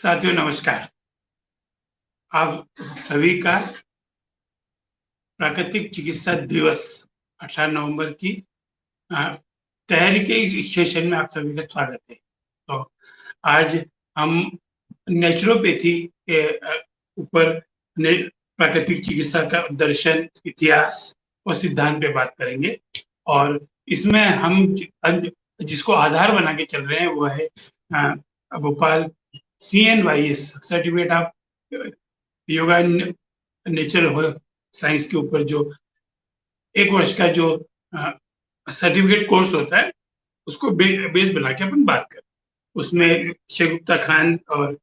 साथियों नमस्कार। आप सभी का प्राकृतिक चिकित्सा दिवस 18 नवंबर की तैयारी के इस सेशन में आप सभी का स्वागत है। तो आज हम नेचुरोपैथी के ऊपर प्राकृतिक चिकित्सा का दर्शन, इतिहास और सिद्धांत पे बात करेंगे और इसमें हम जिसको आधार बना के चल रहे हैं वो है Bhopal CNYS certificate of yoga natural science के ऊपर जो 1 वर्ष का जो सर्टिफिकेट कोर्स होता है उसको बेस बना के अपन बात करें। उसमें शेखुप्ता खान और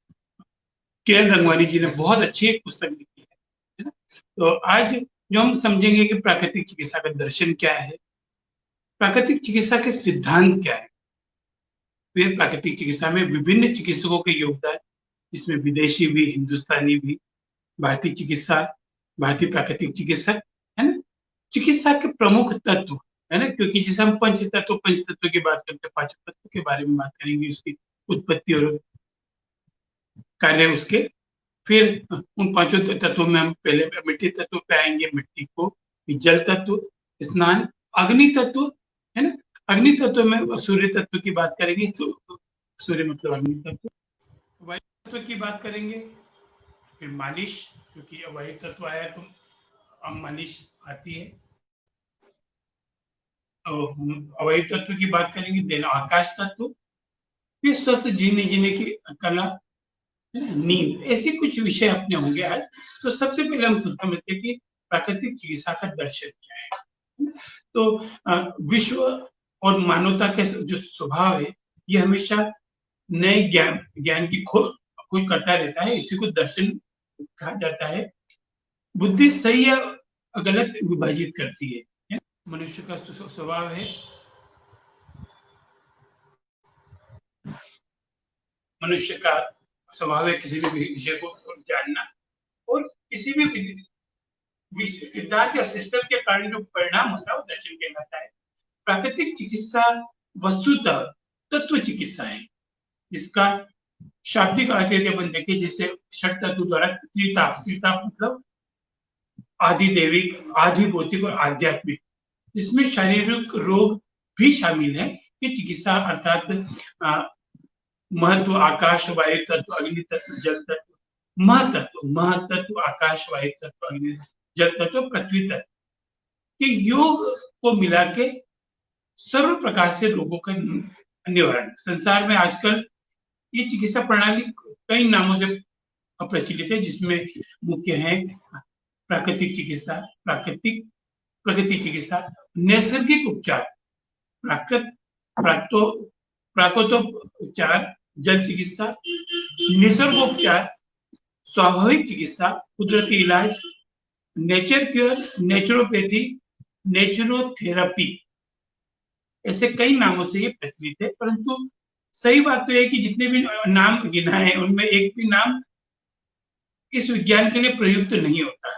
KL रंगवानी जी ने बहुत अच्छी एक पुस्तक लिखी है ना। तो आज जो हम समझेंगे कि प्राकृतिक चिकित्सा का दर्शन क्या है, प्राकृतिक चिकित्सा के सिद्धांत क्या है, फिर प्राकृतिक चिकित्सा में विभिन्न चिकित्सकों के योगदान, जिसमें विदेशी भी, हिंदुस्तानी भी, भारतीय चिकित्सा, भारतीय प्राकृतिक चिकित्सक, है ना। चिकित्सा के प्रमुख तत्व, है ना, क्योंकि जैसे हम पंच तत्व की बात करते हैं, 5 तत्व के बारे में बात करेंगे, उसकी उत्पत्ति और कार्य उसके। फिर उन 5 तत्वों में हम पहले मिट्टी तत्व पे आएंगे, मिट्टी को, जल तत्व, स्नान, अग्नि तत्व, है ना। अग्नि तत्व में सूर्य तत्व की बात करेंगे, सूर्य मतलब अग्नि तत्व। वायु तत्व की बात करेंगे, फिर मालिश, क्योंकि वायु तत्व आया तो मालिश आती है। अवयव तत्व की बात करेंगे, देन आकाश तत्व, फिर स्वस्थ जीने की कला, नींद, ऐसे कुछ विषय अपने होंगे आज। तो सबसे पहले हम समझते हैं कि प्राकृतिक चिकित्सा का दर्शन क्या है। तो विश्व और मानवता के जो स्वभाव है, ये हमेशा नए ज्ञान की खोज करता रहता है। इसी को दर्शन कहा जाता है। बुद्धि सही या गलत विभाजित करती है। मनुष्य का स्वभाव है, मनुष्य का स्वभाव है किसी भी विषय को जानना, और किसी भी सिद्धांत या सिस्टम के कारण जो परिणाम होता है वो दर्शन कहलाता है। प्राकृतिक चिकित्सा वस्तुतः तत्व चिकित्सा है, जिसका शाब्दिक अर्थ यदि अपन देखें, जिसे षट तत्व द्वारा त्रिताप मतलब आदि दैविक, आदि भौतिक और आध्यात्मिक, जिसमें शारीरिक रोग भी शामिल है। ये चिकित्सा अर्थात महत्व आकाश, वायु तत्व, अग्नि तत्व, जल तत्व, महतत्व आकाश, वायु तत्व, अग्नि, जल तत्व, पृथ्वी तत्व के योग को मिला के सर्व प्रकार से रोगों का निवारण। संसार में आजकल ये चिकित्सा प्रणाली कई नामों से प्रचलित है, जिसमें मुख्य है प्राकृतिक चिकित्सा, प्रकृति चिकित्सा, नैसर्गिक उपचार, प्राकृतोपचार, जल चिकित्सा, निसर्गोपचार, स्वाभाविक चिकित्सा, कुदरती इलाज, नेचर क्योर, नेचुरोपैथी, नेचुरोथेरेपी, ऐसे कई नामों से ये प्रचलित है। परंतु सही बात तो है कि जितने भी नाम गिना है उनमें एक भी नाम इस विज्ञान के लिए प्रयुक्त नहीं होता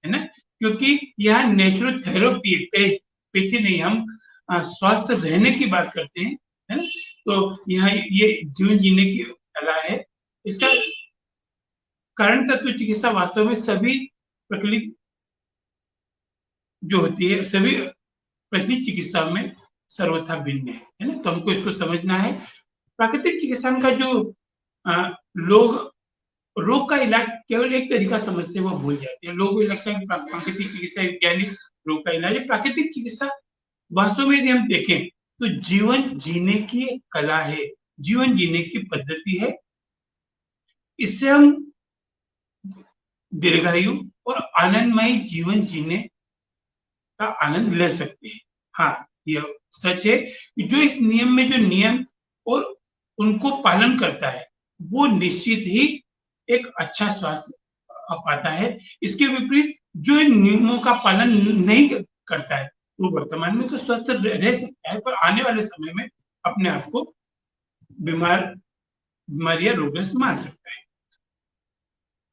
है ना, क्योंकि यहाँ नेचुरोथेरेपी पैथी नहीं, हम स्वस्थ रहने की बात करते हैं, है ना। तो यहाँ ये जीवन जीने की कला है। इसका कारण तत्व चिकित्सा वास्तव में सभी प्रचलित जो होती है, सभी प्रचलित चिकित्सा में सर्वथा भिन्न है ना। तो हमको इसको समझना है। प्राकृतिक चिकित्सा का जो लोग रोग का इलाज केवल एक तरीका समझते हैं, वो भूल जाते हैं। लोगों को लगता है कि प्राकृतिक चिकित्सा वैज्ञानिक रोग का इलाज है। प्राकृतिक चिकित्सा वास्तव में यदि हम देखें तो जीवन जीने की एक कला है, जीवन जीने की पद्धति है। इससे हम दीर्घायु और आनंदमय जीवन जीने का आनंद ले सकते हैं। हाँ, यह सच है कि जो इस नियम में जो नियम और उनको पालन करता है, वो निश्चित ही एक अच्छा स्वास्थ्य पाता है। इसके विपरीत जो इन नियमों का पालन नहीं करता है, वो वर्तमान में तो स्वस्थ रह सकता है, पर आने वाले समय में अपने आप को बीमारी या रोगग्रस्त मान सकता है।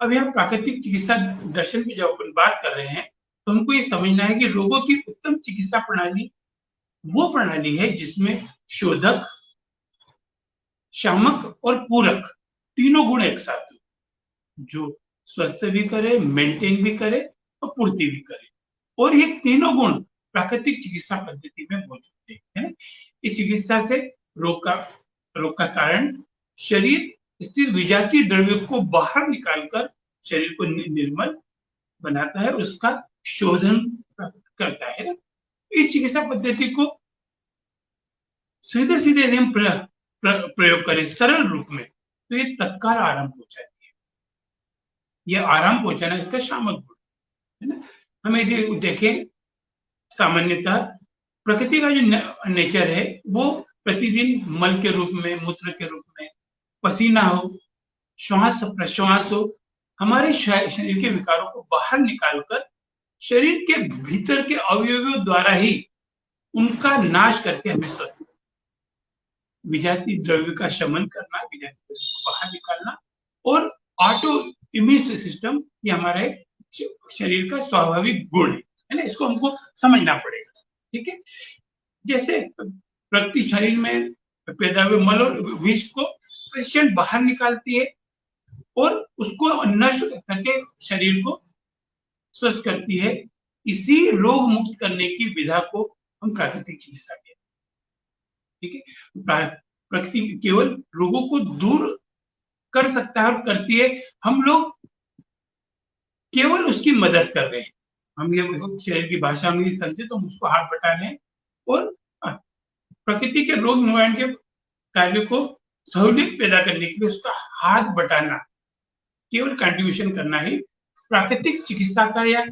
अब यहाँ प्राकृतिक चिकित्सा दर्शन की जब अपन बात कर रहे हैं, तो हमको ये समझना है कि रोगों की उत्तम चिकित्सा प्रणाली वो प्रणाली है जिसमें शोधक, शामक और पूरक तीनों गुण एक साथ हो, जो स्वस्थ भी करे, मेंटेन भी करे और पूर्ति भी करे। और ये तीनों गुण प्राकृतिक चिकित्सा पद्धति में मौजूद है ना। इस चिकित्सा से रोग का कारण शरीर स्थित विजातीय द्रव्य को बाहर निकालकर शरीर को निर्मल बनाता है, उसका शोधन करता है ना। इस चिकित्सा पद्धति को सीधे सीधे यदि हम प्रयोग करें सरल रूप में, तो ये तत्काल आराम पहुंचाती है। ये आराम पहुंचाना इसका शामक गुण है ना। हम यदि देखें, सामान्यतः प्रकृति का जो नेचर है वो प्रतिदिन मल के रूप में, मूत्र के रूप में, पसीना हो, श्वास प्रश्वास हो, हमारे शरीर के विकारों को बाहर निकालकर शरीर के भीतर के अवयवों द्वारा ही उनका नाश करके हमें स्वस्थ, विजातीय द्रव्य का शमन करना, विजातीय द्रव्य को बाहर निकालना, और ऑटो इम्यून सिस्टम, ये हमारे शरीर का स्वाभाविक गुण है ना। इसको हमको समझना पड़ेगा, ठीक है। जैसे प्रकृति शरीर में पैदा हुए मल और विष को पेशेंट बाहर निकालती है और उसको नष्ट करके शरीर को स्वस्थ करती है। इसी रोग मुक्त करने की विधा को हम प्राकृतिक चिकित्सा कहते हैं, ठीक है। प्रकृति केवल रोगों को दूर कर सकता है और करती है, हम लोग केवल उसकी मदद कर रहे हैं। हम ये शरीर की भाषा में समझे तो हम उसको हाथ बटा रहे हैं और प्रकृति के रोग निवारण के कार्य को सहूलियत पैदा करने के लिए उसका हाथ बटाना, केवल कंट्रीब्यूशन करना ही प्राकृतिक चिकित्सा का या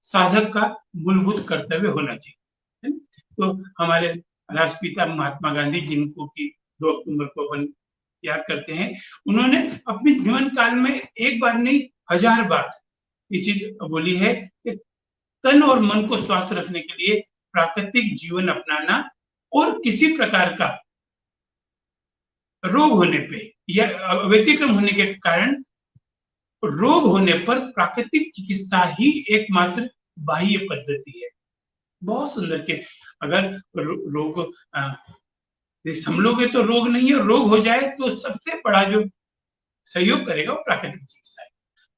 साधक का मूलभूत कर्तव्य होना चाहिए। तो हमारे राष्ट्रपिता महात्मा गांधी, जिनको कि 2 अक्टूबर को अपन याद करते हैं, उन्होंने अपने जीवन काल में एक बार नहीं 1000 बार ये चीज बोली है कि तन और मन को स्वस्थ रखने के लिए प्राकृतिक जीवन अपनाना, और किसी प्रकार का रोग होने पे या व्यतिक्रम होने के कारण रोग होने पर प्राकृतिक चिकित्सा ही एकमात्र बाह्य पद्धति है। बहुत सुंदर के अगर रोग संभलोगे तो रोग नहीं है, रोग हो जाए तो सबसे बड़ा जो सहयोग करेगा वो प्राकृतिक चिकित्सा है।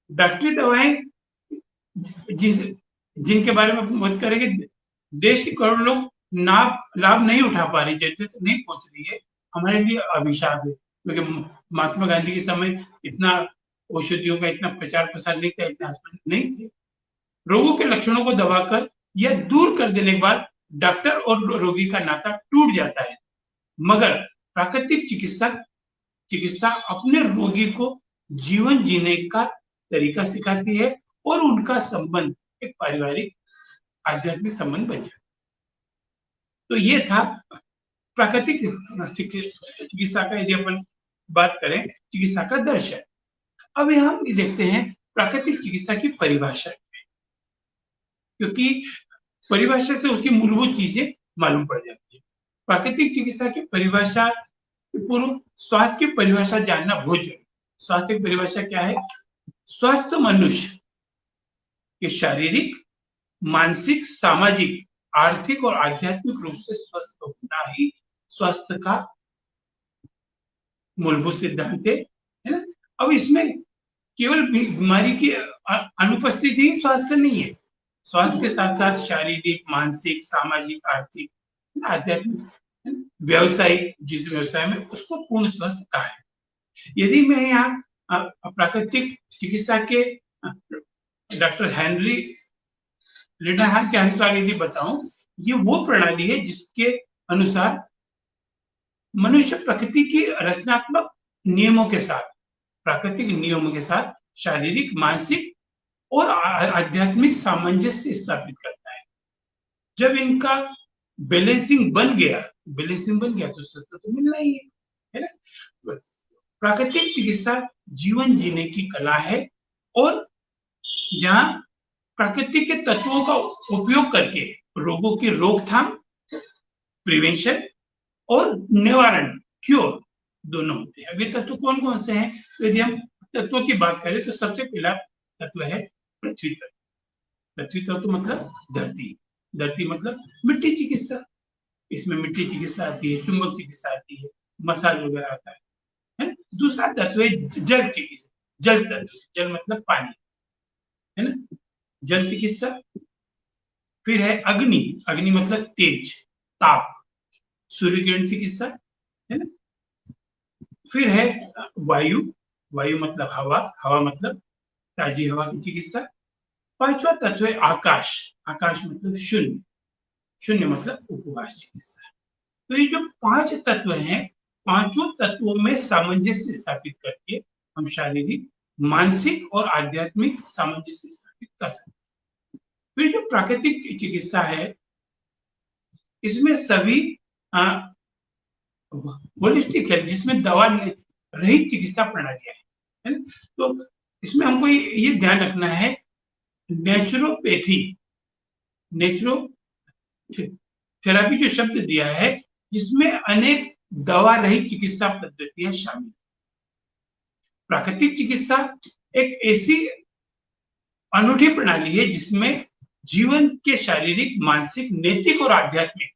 डॉक्टरी दवाएं जिनके बारे में बात करेंगे, देश के करोड़ों लोग लाभ नहीं उठा पा रही, जैसे नहीं पहुंच रही है, हमारे लिए अभिशाप है। क्योंकि महात्मा गांधी के समय इतना औषधियों का इतना प्रचार प्रसार नहीं था, इतने अस्पताल नहीं थे। रोगों के लक्षणों को दबाकर या दूर कर देने के बाद डॉक्टर और रोगी का नाता टूट जाता है, मगर प्राकृतिक चिकित्सा अपने रोगी को जीवन जीने का तरीका सिखाती है और उनका संबंध एक पारिवारिक आध्यात्मिक संबंध बन जाता है। तो ये था प्राकृतिक चिकित्सा का, यदि अपन बात करें चिकित्सा का दर्शन। अब यहाँ हम देखते हैं प्राकृतिक चिकित्सा की परिभाषा, क्योंकि परिभाषा से उसकी मूलभूत चीजें मालूम पड़ जाती है। प्राकृतिक चिकित्सा की परिभाषा पूर्व स्वास्थ्य की परिभाषा जानना बहुत जरूरी। स्वास्थ्य की परिभाषा क्या है? स्वस्थ मनुष्य के शारीरिक, मानसिक, सामाजिक, आर्थिक और आध्यात्मिक रूप से स्वस्थ होना ही स्वास्थ्य का मूलभूत सिद्धांत है ना। अब इसमें केवल बीमारी की अनुपस्थिति ही स्वास्थ्य नहीं है। स्वास्थ्य के साथ साथ शारीरिक, मानसिक, सामाजिक, आर्थिक, आध्यात्मिक, व्यवसायिक, जिस व्यवसाय में उसको पूर्ण स्वस्थ कहा है। यदि मैं यहाँ प्राकृतिक चिकित्सा के डॉक्टर हेनरी लिडनहाल के अनुसार यदि बताऊं, ये वो प्रणाली है जिसके अनुसार मनुष्य प्रकृति की रचनात्मक नियमों के साथ, प्राकृतिक नियमों के साथ शारीरिक, मानसिक और आध्यात्मिक सामंजस्य स्थापित करता है। जब इनका बैलेंसिंग बन गया तो स्वस्थ तो मिलना ही है ना। प्राकृतिक चिकित्सा जीवन जीने की कला है, और जहां प्रकृति के तत्वों का उपयोग करके रोगों की रोकथाम, प्रिवेंशन और निवारण, क्योर दोनों होते हैं। अब ये तत्व कौन कौन से हैं? तो यदि हम तत्वों की बात करें तो सबसे पहला तत्व है पृथ्वी तत्व। पृथ्वी तत्व मतलब धरती मतलब मिट्टी चिकित्सा। इसमें मिट्टी चिकित्सा आती है, चुंबक चिकित्सा आती है, मसाज वगैरह आता है ना। दूसरा तत्व है जल चिकित्सा, जल तत्व, जल मतलब पानी, है ना, जल चिकित्सा। फिर है अग्नि, अग्नि मतलब तेज, ताप, सूर्य किरण चिकित्सा, है ना। फिर है वायु, वायु मतलब हवा, हवा मतलब ताजी हवा की चिकित्सा। पांचवा तत्व है आकाश, आकाश मतलब शून्य, शून्य मतलब उपवास चिकित्सा। तो ये जो पांच तत्व हैं, पांचों तत्वों में सामंजस्य स्थापित करके हम शारीरिक, मानसिक और आध्यात्मिक सामंजस्य स्थापित कर सकते हैं। फिर जो प्राकृतिक चिकित्सा है, इसमें सभी होलिस्टिक है, जिसमें दवा रहित चिकित्सा प्रणालियां है ना। तो इसमें हमको ये ध्यान रखना है, नेचुरोपैथी, नेचुरो थेरेपी जो शब्द दिया है, जिसमें अनेक दवा रहित चिकित्सा पद्धतियां शामिल। प्राकृतिक चिकित्सा एक ऐसी अनूठी प्रणाली है जिसमें जीवन के शारीरिक, मानसिक, नैतिक और आध्यात्मिक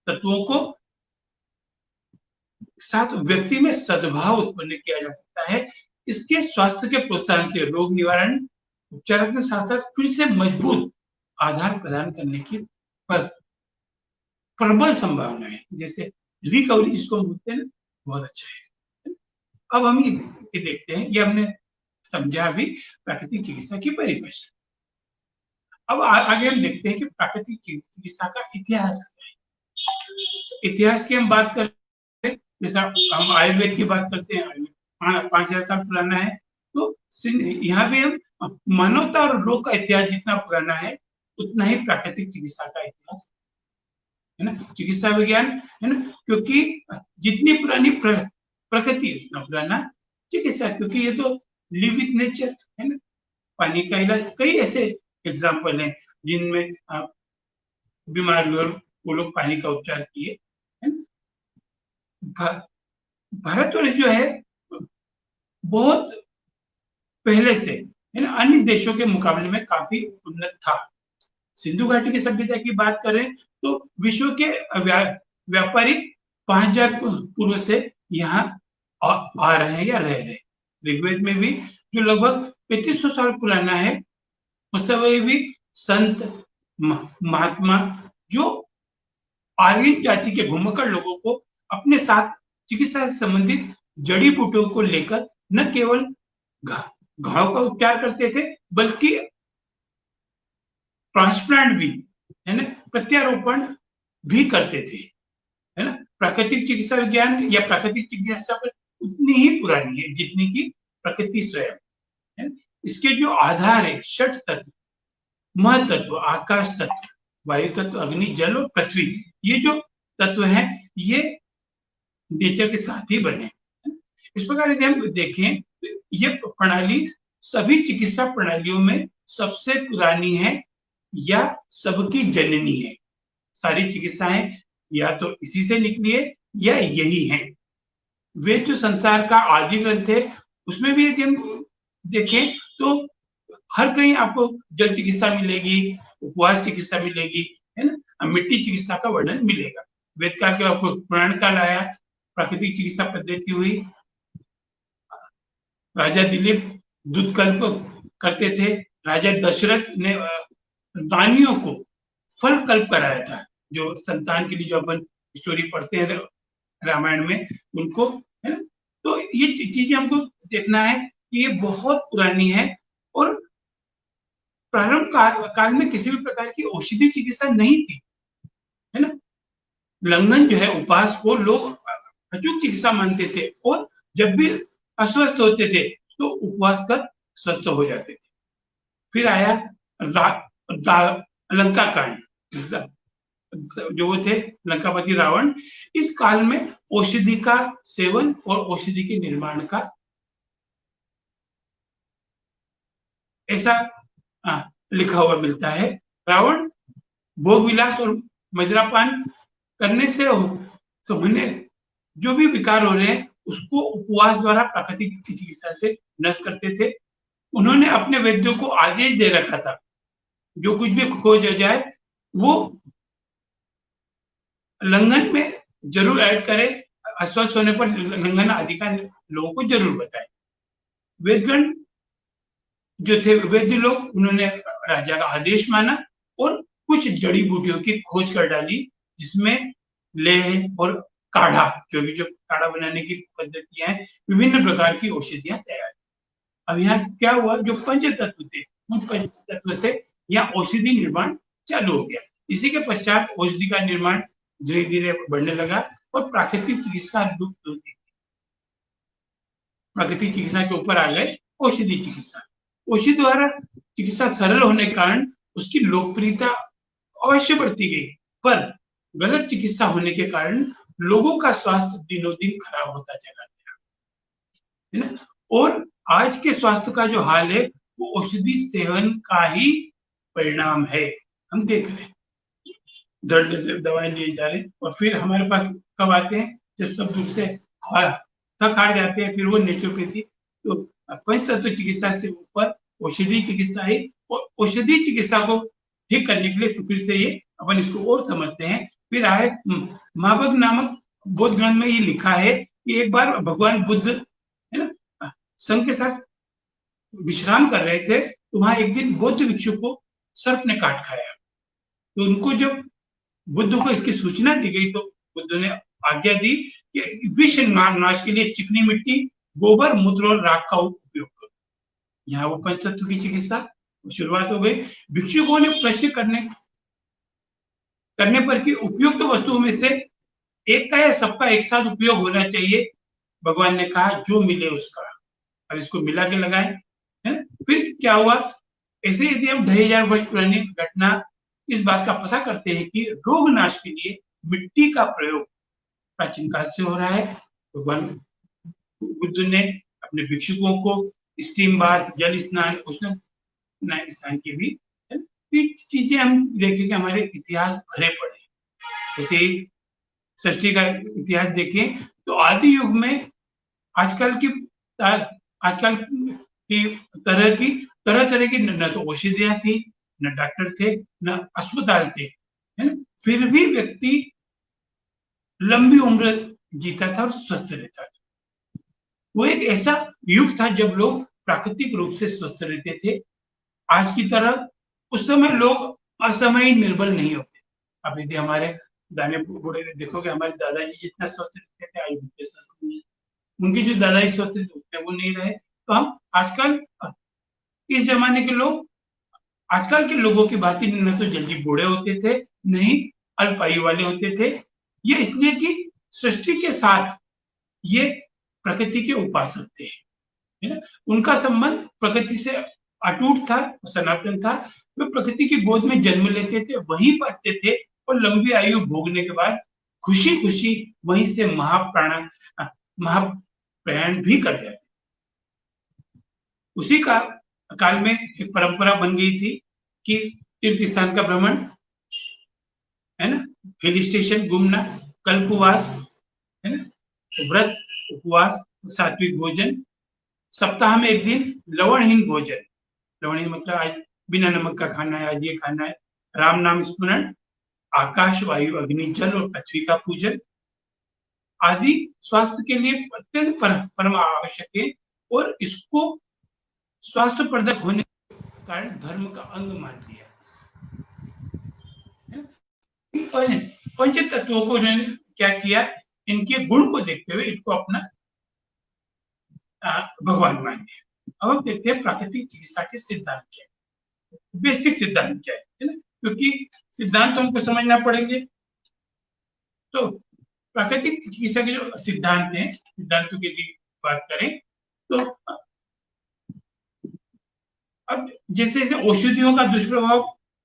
तत्वों को साथ व्यक्ति में सद्भाव उत्पन्न किया जा सकता है। इसके स्वास्थ्य के प्रोत्साहन से रोग निवारण, उपचार के साथ साथ फिर से मजबूत आधार प्रदान करने की प्रबल संभावना है। जैसे रिकवरी जिसको बोलते हैं ना, बहुत अच्छा है। अब हम ये देखते हैं, ये हमने समझा भी प्राकृतिक चिकित्सा की परिभाषा। अब आगे हम देखते हैं कि प्राकृतिक चिकित्सा का इतिहास क्या है। इतिहास की हम बात करें, जैसा हम आयुर्वेद की बात करते हैं, 5000 साल पुराना है। तो यहाँ भी हम मानवता और रोग का इतिहास जितना पुराना है, उतना ही प्राकृतिक चिकित्सा का इतिहास है ना, चिकित्सा विज्ञान, है ना, क्योंकि जितनी पुरानी प्रकृति उतना पुराना चिकित्सा, क्योंकि ये तो लिव विथ नेचर है ना। पानी का इलाज, कई ऐसे एग्जाम्पल हैं जिनमें बीमार लोग, वो लोग पानी का उपचार किए, है ना। भारतवर्ष जो है बहुत पहले से, है ना, अन्य देशों के मुकाबले में काफी उन्नत था। सिंधु घाटी की सभ्यता की बात करें तो विश्व के व्यापारिक 5000 पूर्व से यहाँ आ रहे हैं या रह रहे। ऋग्वेद में भी जो लगभग 3500 साल पुराना है, उस समय भी संत महात्मा जो आर्यन जाति के घुमक्कड़ लोगों को अपने साथ चिकित्सा से संबंधित जड़ी बूटियों को लेकर न केवल घाव का उपचार करते थे, बल्कि ट्रांसप्लांट भी, है ना, प्रत्यारोपण भी करते थे, है ना। प्राकृतिक चिकित्सा विज्ञान या प्राकृतिक चिकित्सा पर उतनी ही पुरानी है जितनी की प्रकृति स्वयं है। इसके जो आधार है, षट तत्व, महतत्व, आकाश तत्व, वायु तत्व, अग्नि, जल और पृथ्वी, ये जो तत्व हैं, ये नेचर के साथ ही बने। इस प्रकार यदि हम देखें, ये प्रणाली सभी चिकित्सा प्रणालियों में सबसे पुरानी है या सबकी जननी है। सारी चिकित्साएं या तो इसी से निकली है या यही है। वे जो संसार का आदि ग्रंथ है, उसमें भी यदि हम देखें तो हर कहीं आपको जल चिकित्सा मिलेगी, उपवास चिकित्सा मिलेगी, है ना, मिट्टी चिकित्सा का वर्णन मिलेगा। वेद काल के आपको पुराण काल आया, प्राकृतिक चिकित्सा पद्धति हुई। राजा दिलीप दूध कल्प करते थे। राजा दशरथ ने रानियों को फल कल्प कराया था, जो संतान के लिए जो अपन स्टोरी पढ़ते हैं रामायण में, उनको, है ना। तो ये चीजें हमको देखना है कि ये बहुत पुरानी है और प्रारंभ काल में किसी भी प्रकार की औषधि चिकित्सा नहीं थी, है ना। लंघन जो है, उपवास को लोग अचूक चिकित्सा मानते थे और जब भी अस्वस्थ होते थे तो उपवास कर स्वस्थ हो जाते थे। फिर आया लंका कांड, जो वो थे लंकापति रावण। इस काल में औषधि का सेवन और औषधि के निर्माण का ऐसा लिखा हुआ मिलता है। रावण भोग विलास और मदिरापान करने से होने जो भी विकार हो रहे हैं, उसको उपवास द्वारा प्राकृतिक चिकित्सा से नष्ट करते थे। उन्होंने अपने वैद्यों को आदेश दे रखा था, जो कुछ भी खोज जाए वो लंघन में जरूर ऐड करे, अस्वस्थ होने पर लंघन आदि का लोगों को जरूर बताएं। वेदगण जो थे वैद्य लोग, उन्होंने राजा का आदेश माना और कुछ जड़ी बूटियों की खोज कर डाली, जिसमें लेह और काढ़ा, जो काढ़ा बनाने की पद्धतियां हैं, विभिन्न प्रकार की औषधियां तैयार। अब यहाँ क्या हुआ, जो पंच तत्व थे उन पंच तत्व से यहाँ औषधि निर्माण चालू हो गया। इसी के पश्चात औषधि का निर्माण धीरे धीरे बढ़ने लगा और प्राकृतिक चिकित्सा लुप्त होती, प्राकृतिक चिकित्सा के ऊपर आ गए औषधि चिकित्सा। औषधि द्वारा चिकित्सा सरल होने के कारण उसकी लोकप्रियता अवश्य बढ़ती गई, पर गलत चिकित्सा होने के कारण लोगों का स्वास्थ्य दिनों दिन खराब होता चला गया, है ना। और आज के स्वास्थ्य का जो हाल है वो औषधि सेवन का ही परिणाम है। हम देख रहे हैं दर्द से दवाई लिए जा रहे हैं और फिर हमारे पास कब आते हैं, जब सब दूर से थक हार जाते हैं, फिर वो नेचुरोपैथी। तो पंचतत्व चिकित्सा से ऊपर औषधि चिकित्सा है, और औषधि चिकित्सा को ठीक करने के लिए फिर से ये अपन इसको और समझते हैं। फिर आए महाभग नामक बौद्ध ग्रंथ में ये लिखा है कि एक बार भगवान बुद्ध, है ना, संघ के साथ विश्राम कर रहे थे, तो वहां एक दिन बौद्ध भिक्षु को सर्प ने काट खाया। तो उनको जब बुद्ध को इसकी सूचना दी गई तो बुद्ध ने आज्ञा दी कि विष नाश के लिए चिकनी मिट्टी, गोबर, मूत्र और राख का उपयोग करो। यहाँ वो पंचतत्व की चिकित्सा शुरुआत हो गई। भिक्षुकों ने प्रश्न करने पर कि उपयुक्त वस्तुओं में से एक का या सबका एक साथ उपयोग होना चाहिए। भगवान ने कहा जो मिले उसका, अब इसको मिला के लगाए, है ना। फिर क्या हुआ, ऐसे यदि हम 2500 वर्ष पुरानी घटना इस बात का पता करते हैं कि रोग नाश के लिए मिट्टी का प्रयोग प्राचीन काल से हो रहा है। भगवान बुद्ध ने अपने भिक्षुकों को स्टीम बाथ, जल स्नान, उष्ण स्नान की भी चीजें हम देखें कि हमारे इतिहास भरे पड़े। जैसे सृष्टि का इतिहास देखें तो आदि युग में आजकल की तरह की न तो औषधियां थी, न डॉक्टर थे, न अस्पताल थे, है ना। फिर भी व्यक्ति लंबी उम्र जीता था और स्वस्थ रहता था। वो एक ऐसा युग था जब लोग प्राकृतिक रूप से स्वस्थ रहते थे। आज की तरह उस समय लोग असमय निर्बल नहीं होते। अब यदि हमारे दाने बूढ़े देखोगे, हमारे दादाजी जितना स्वस्थ रहते थे आज उनके स्वस्थ नहीं है, उनके जो दादाजी स्वस्थ थे उतने वो नहीं रहे। तो हम आजकल इस जमाने के लोग, आजकल के लोगों की बात ही न तो जल्दी बूढ़े होते थे, नहीं अल्पायु वाले होते थे। ये इसलिए कि सृष्टि के साथ ये प्रकृति के उपासक थे, है ना। उनका संबंध प्रकृति से अटूट था, सनातन था। वे प्रकृति की गोद में जन्म लेते थे, वहीं पढ़ते थे और लंबी आयु भोगने के बाद खुशी खुशी वहीं से महाप्रयाण भी कर जाते। उसी का काल में एक परंपरा बन गई थी कि तीर्थ स्थान का भ्रमण, है ना, हिल स्टेशन घूमना, कल्पवास, है ना, व्रत, उपवास, सात्विक भोजन, सप्ताह में एक दिन लवणहीन भोजन। लवणहीन मतलब आज बिना नमक का खाना है, आज ये खाना है। राम नाम स्मरण, आकाश, वायु, अग्नि, जल और पृथ्वी का पूजन आदि स्वास्थ्य के लिए अत्यंत परम आवश्यक है, और इसको स्वास्थ्यप्रदक होने के कारण धर्म का अंग मान लिया। पंच तत्वों को क्या किया, इनके गुण को देखते हुए इनको अपना भगवान मान लिया। अब हम देखते हैं प्राकृतिक चिकित्सा के सिद्धांत क्या है, बेसिक सिद्धांत क्या है ना, क्योंकि सिद्धांत तो हमको समझना पड़ेंगे। तो प्राकृतिक चिकित्सा के जो सिद्धांत हैं, सिद्धांतों की बात करें तो अब जैसे औषधियों का दुष्प्रभाव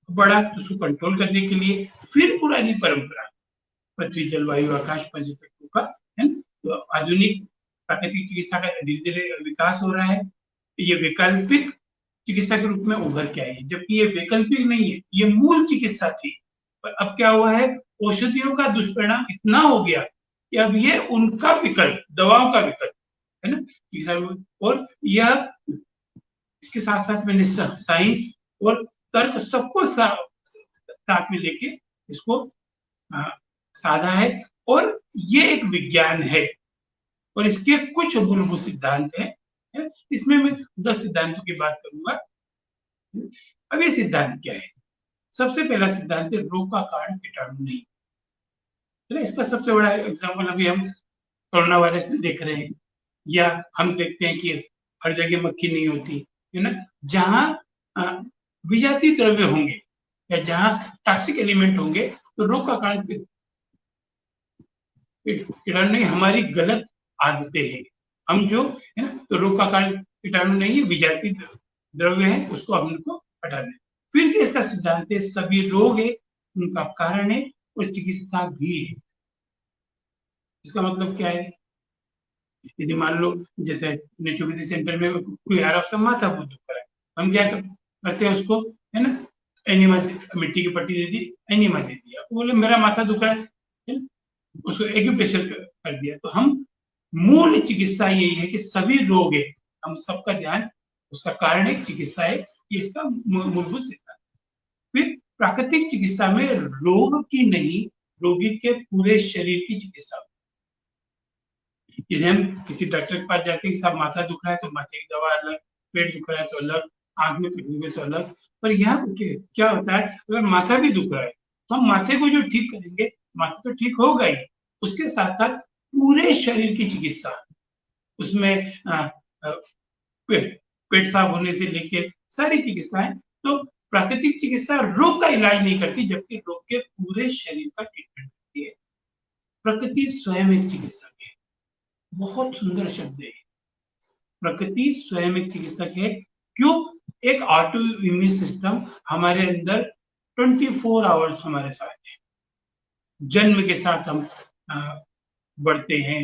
बढ़ा तो उसको कंट्रोल करने के लिए फिर पुरानी परंपरा पृथ्वी, जलवायु, आकाश, पंच तत्वों का, है ना। तो आधुनिक प्राकृतिक चिकित्सा का धीरे धीरे विकास हो रहा है। ये वैकल्पिक चिकित्सा के रूप में उभर के आई है, जबकि ये वैकल्पिक नहीं है, ये मूल चिकित्सा थी। पर अब क्या हुआ है, औषधियों का दुष्परिणाम इतना हो गया कि अब ये उनका विकल्प, दवाओं का विकल्प, है ना, चिकित्सा। और यह इसके साथ साथ मैंने साइंस और तर्क सबको साथ में लेके इसको साधा है, और ये एक विज्ञान है। और इसके कुछ मूलभूत सिद्धांत हैं। इसमें मैं 10 सिद्धांतों की बात करूंगा। अब ये सिद्धांत क्या है? सबसे पहला सिद्धांत है रोग का कारण कीटाणु नहीं। है ना? इसका सबसे बड़ा एग्जाम्पल अभी हम कोरोना वायरस में देख रहे हैं, या हम देखते हैं कि हर जगह मक्खी नहीं होती है ना। जहां विजातीय द्रव्य होंगे या जहां टॉक्सिक एलिमेंट होंगे तो रोग का कारण कीटाणु नहीं, हमारी गलत आदतें हैं। हम जो है ना, तो रोग का कारण कीटाणु नहीं है, विजातीय द्रव्य है, उसको हमको हटाना है। फिर भी इसका सिद्धांत है सभी रोग है उनका कारण है और चिकित्सा भी है। इसका मतलब क्या है? यदि मान लो जैसे नेचुरोपैथी सेंटर में कोई आ रहा है, उसका माथा बहुत दुख रहा है, हम क्या करते हैं उसको, है ना, एनिमा, मिट्टी की पट्टी दे दी, एनिमा दे दिया, बोले मेरा माथा दुख रहा है, उसको एक्यूप्रेशर कर दिया। तो हम मूल चिकित्सा यही है कि सभी रोग है, हम सबका ध्यान उसका कारण है, चिकित्सा है, ये इसका मूलभूत सिद्धांत। फिर प्राकृतिक चिकित्सा में रोग की नहीं, रोगी के पूरे शरीर की चिकित्सा। यदि हम किसी डॉक्टर के पास जाते हैं, साहब माथा दुख रहा है तो माथे की दवा अलग, पेट दुख रहा है तो अलग, आंख में तकलीफ है तो अलग। पर यहाँ क्या होता है, अगर माथा भी दुख रहा है तो हम माथे को जो ठीक करेंगे, माथा तो ठीक होगा ही, उसके साथ साथ पूरे शरीर की चिकित्सा, उसमें पेट साफ होने से लेके सारी चिकित्साएं। तो प्राकृतिक चिकित्सा रोग का इलाज नहीं करती, जबकि रोग के पूरे शरीर का ट्रीटमेंट करती है। प्रकृति स्वयं एक चिकित्सक है। बहुत सुंदर शब्द है, प्रकृति स्वयं एक चिकित्सक है। क्यों? एक ऑटो इम्यून सिस्टम हमारे अंदर 24 आवर्स हमारे साथ है। जन्म के साथ हम बढ़ते हैं,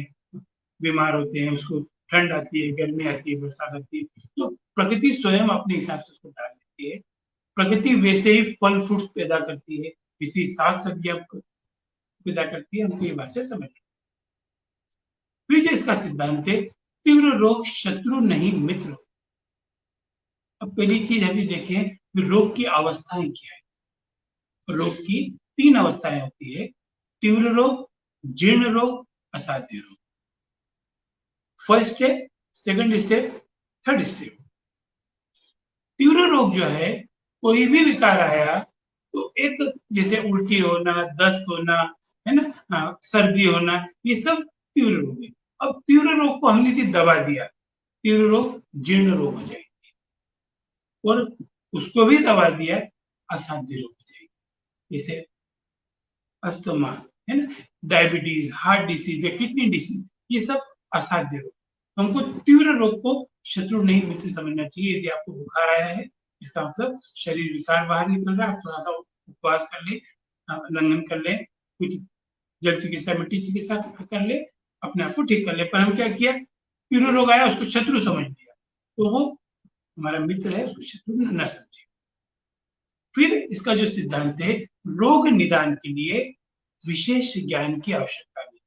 बीमार होते हैं, उसको ठंड आती है, गर्मी आती है, बरसात आती है, तो प्रकृति स्वयं अपने हिसाब से उसको डाल देती है। प्रकृति वैसे ही फल फ्रूट पैदा करती है, इसी साग सब्जियां पैदा करती है, हमको ये बात से समझ। फिर जो इसका सिद्धांत है, तीव्र रोग शत्रु नहीं मित्र। अब पहली चीज अभी देखें, रोग की अवस्थाएं क्या है। रोग की 3 अवस्थाएं होती है, तीव्र रोग, जीर्ण रोग, असाध्य रोग। First step, second step, third step. तीव्र रोग जो है, कोई भी विकार आया तो एक जैसे उल्टी होना, दस्त होना, है ना, सर्दी होना, ये सब तीव्र रोग है। अब तीव्र रोग को हमने यदि दबा दिया, तीव्र रोग जीर्ण रोग हो जाएगी, और उसको भी दबा दिया, असाध्य रोग हो जाएगी। जैसे अस्थमा, है ना, डायबिटीज, हार्ट डिसीज या किडनी डिसीज, ये सब असाध्य रोग। हमको तीव्र रोग को शत्रु नहीं मित्र समझना चाहिए। यदि आपको बुखार आया है, इसका मतलब शरीर विकार बाहर निकल रहा है, आप थोड़ा सा उपवास कर ले, लंघन कर ले, कुछ जल चिकित्सा, मिट्टी चिकित्सा कर ले, अपने आप को ठीक कर ले। पर हम क्या किया, तीव्र रोग आया, उसको शत्रु समझ लिया, तो वो हमारा मित्र है, उसको शत्रु न समझे। फिर इसका जो सिद्धांत है, रोग निदान के लिए विशेष ज्ञान की आवश्यकता नहीं।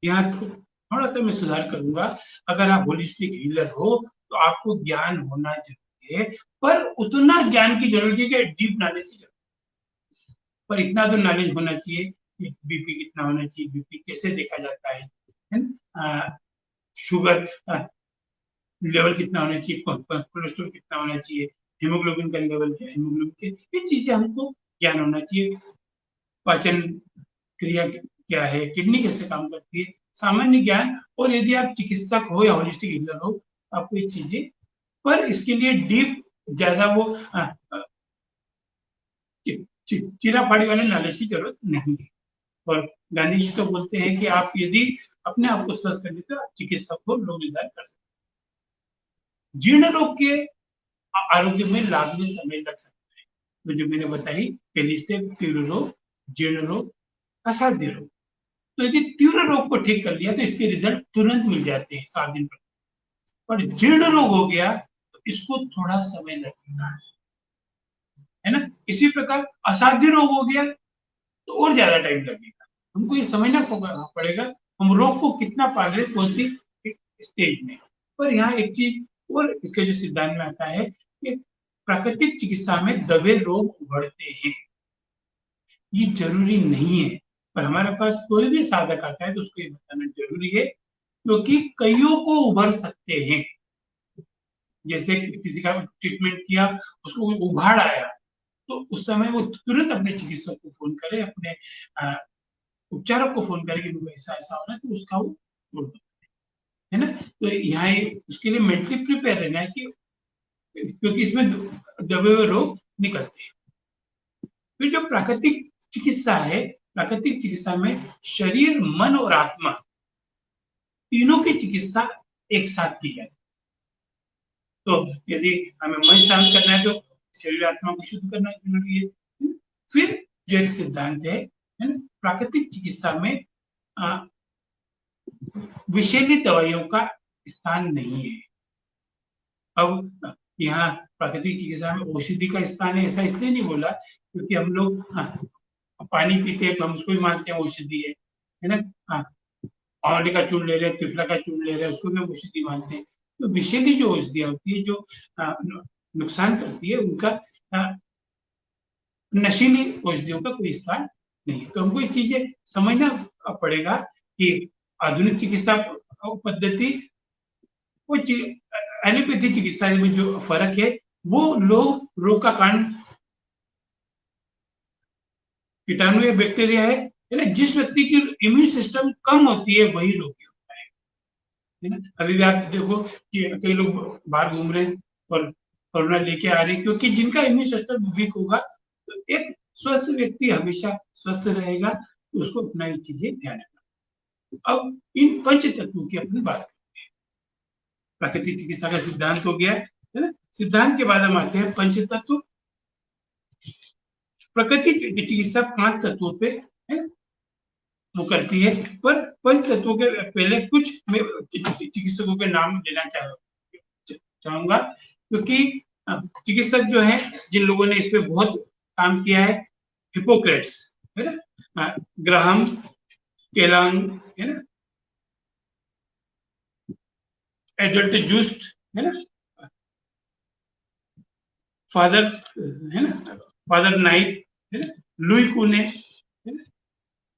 यहाँ थोड़ा सा मैं सुधार करूंगा, अगर आप होलिस्टिक हीलर हो तो आपको ज्ञान होना जरूरी है, पर उतना ज्ञान की जरूरत है कि डीप नॉलेज की जरूरत है। पर इतना तो नॉलेज होना चाहिए कि बीपी कितना होना चाहिए, बीपी कैसे देखा जाता है ना, शुगर लेवल कितना होना चाहिए, कोलेस्ट्रॉल कितना होना चाहिए, हीमोग्लोबिन का लेवल क्या है, हीमोग्लोबिन के, ये चीजें हमको ज्ञान होना चाहिए। पाचन क्रिया क्या है, किडनी कैसे काम करती है, सामान्य ज्ञान। और यदि आप चिकित्सक हो या होलिस्टिक हीलर हो, आपको ये चीजें, पर इसके लिए डीप ज्यादा वो चिरा फाड़ी वाले नॉलेज की जरूरत नहीं है। और गांधी जी तो बोलते हैं कि आप यदि अपने आप को स्वस्थ कर लेते हो, आप चिकित्सक हो, रोग निदान कर सकते। जीर्ण रोग के आरोग्य में लाभ में समय लग सकता है, तो जो मैंने बताई, पहली स्टेप तीव्र रोग, जीर्ण रोग, असाध्य रोग। तो यदि तीव्र रोग को ठीक कर लिया तो इसके रिजल्ट तुरंत मिल जाते हैं 7 दिन पर। और जीर्ण रोग हो गया तो इसको थोड़ा समय लगेगा, है ना। इसी प्रकार असाध्य रोग हो गया तो और ज्यादा टाइम लगेगा। हमको ये समझना पड़ेगा हम रोग को कितना पाल रहे, कौन सी स्टेज में। पर यहाँ एक चीज और इसके जो सिद्धांत में आता है कि प्राकृतिक चिकित्सा में दबे रोग उभरते हैं, ये जरूरी नहीं है, पर हमारे पास कोई भी साधक आता है तो उसको ये बताना जरूरी है, क्योंकि कईयों को उभर सकते हैं। जैसे किसी का ट्रीटमेंट किया, उसको उभाड़ आया, तो उस समय वो तुरंत अपने चिकित्सक को फोन करे, अपने उपचारक को फोन करे कि मुझे ऐसा ऐसा हो रहा है, तो उसका वो है ना। तो यहाँ उसके लिए मेंटली प्रिपेयर रहना है कि, क्योंकि इसमें दबे हुए रोग निकलते हैं। फिर जो प्राकृतिक चिकित्सा है, प्राकृतिक चिकित्सा में शरीर, मन और आत्मा तीनों की चिकित्सा एक साथ की जाती है। तो यदि हमें मन शांत करना है तो शरीर आत्मा को शुद्ध करना जरूरी है। फिर जो एक सिद्धांत है ना, प्राकृतिक चिकित्सा में विषैली दवाइयों का स्थान नहीं है। अब यहाँ प्राकृतिक चिकित्सा में औषधि का स्थान है, ऐसा इसलिए नहीं बोला क्योंकि हम लोग पानी पीते हैं तो हम उसको भी मानते हैं औषधि है ना। औरडी का चूर्ण ले रहे हैं, त्रिफला का चूर्ण ले रहे हैं, उसको भी औषधि मानते हैं। तो विषैली जो औषधियां होती है, जो नुकसान करती है, उनका नशीली औषधियों का कोई स्थान नहीं। तो हमको ये चीजें समझना पड़ेगा कि आधुनिक चिकित्सा पद्धति, एलोपैथी चिकित्सा में जो फर्क है, वो रोग का कारण कीटाणु या बैक्टीरिया है ना। जिस व्यक्ति की इम्यून सिस्टम कम होती है वही रोगी होता है ना। अभी भी आप देखो कि कई लोग बाहर घूम रहे हैं और कोरोना लेके आ रहे हैं, क्योंकि जिनका इम्यून सिस्टम वीक होगा, तो एक स्वस्थ व्यक्ति हमेशा स्वस्थ रहेगा, तो उसको अपना ये चीजें ध्यान रखना। अब इन पंच तत्वों की अपनी बात करते हैं। प्राकृतिक चिकित्सा का सिद्धांत हो गया है ना। सिद्धांत के बाद हम आते हैं पंच तत्व। प्रकृति की चिकित्सा 5 तत्वों पे है ना वो करती है, पर पंच तत्वों के पहले कुछ मैं चिकित्सकों के नाम देना चाहूंगा, क्योंकि चिकित्सक जो है, जिन लोगों ने इस पे बहुत काम किया है, हिपोक्रेट्स है ना, ग्राहम, केलांग है ना, एडल्ट जूस्ट है ना, फादर है ना, फादर नाइट है ना, लुई कुने है ना,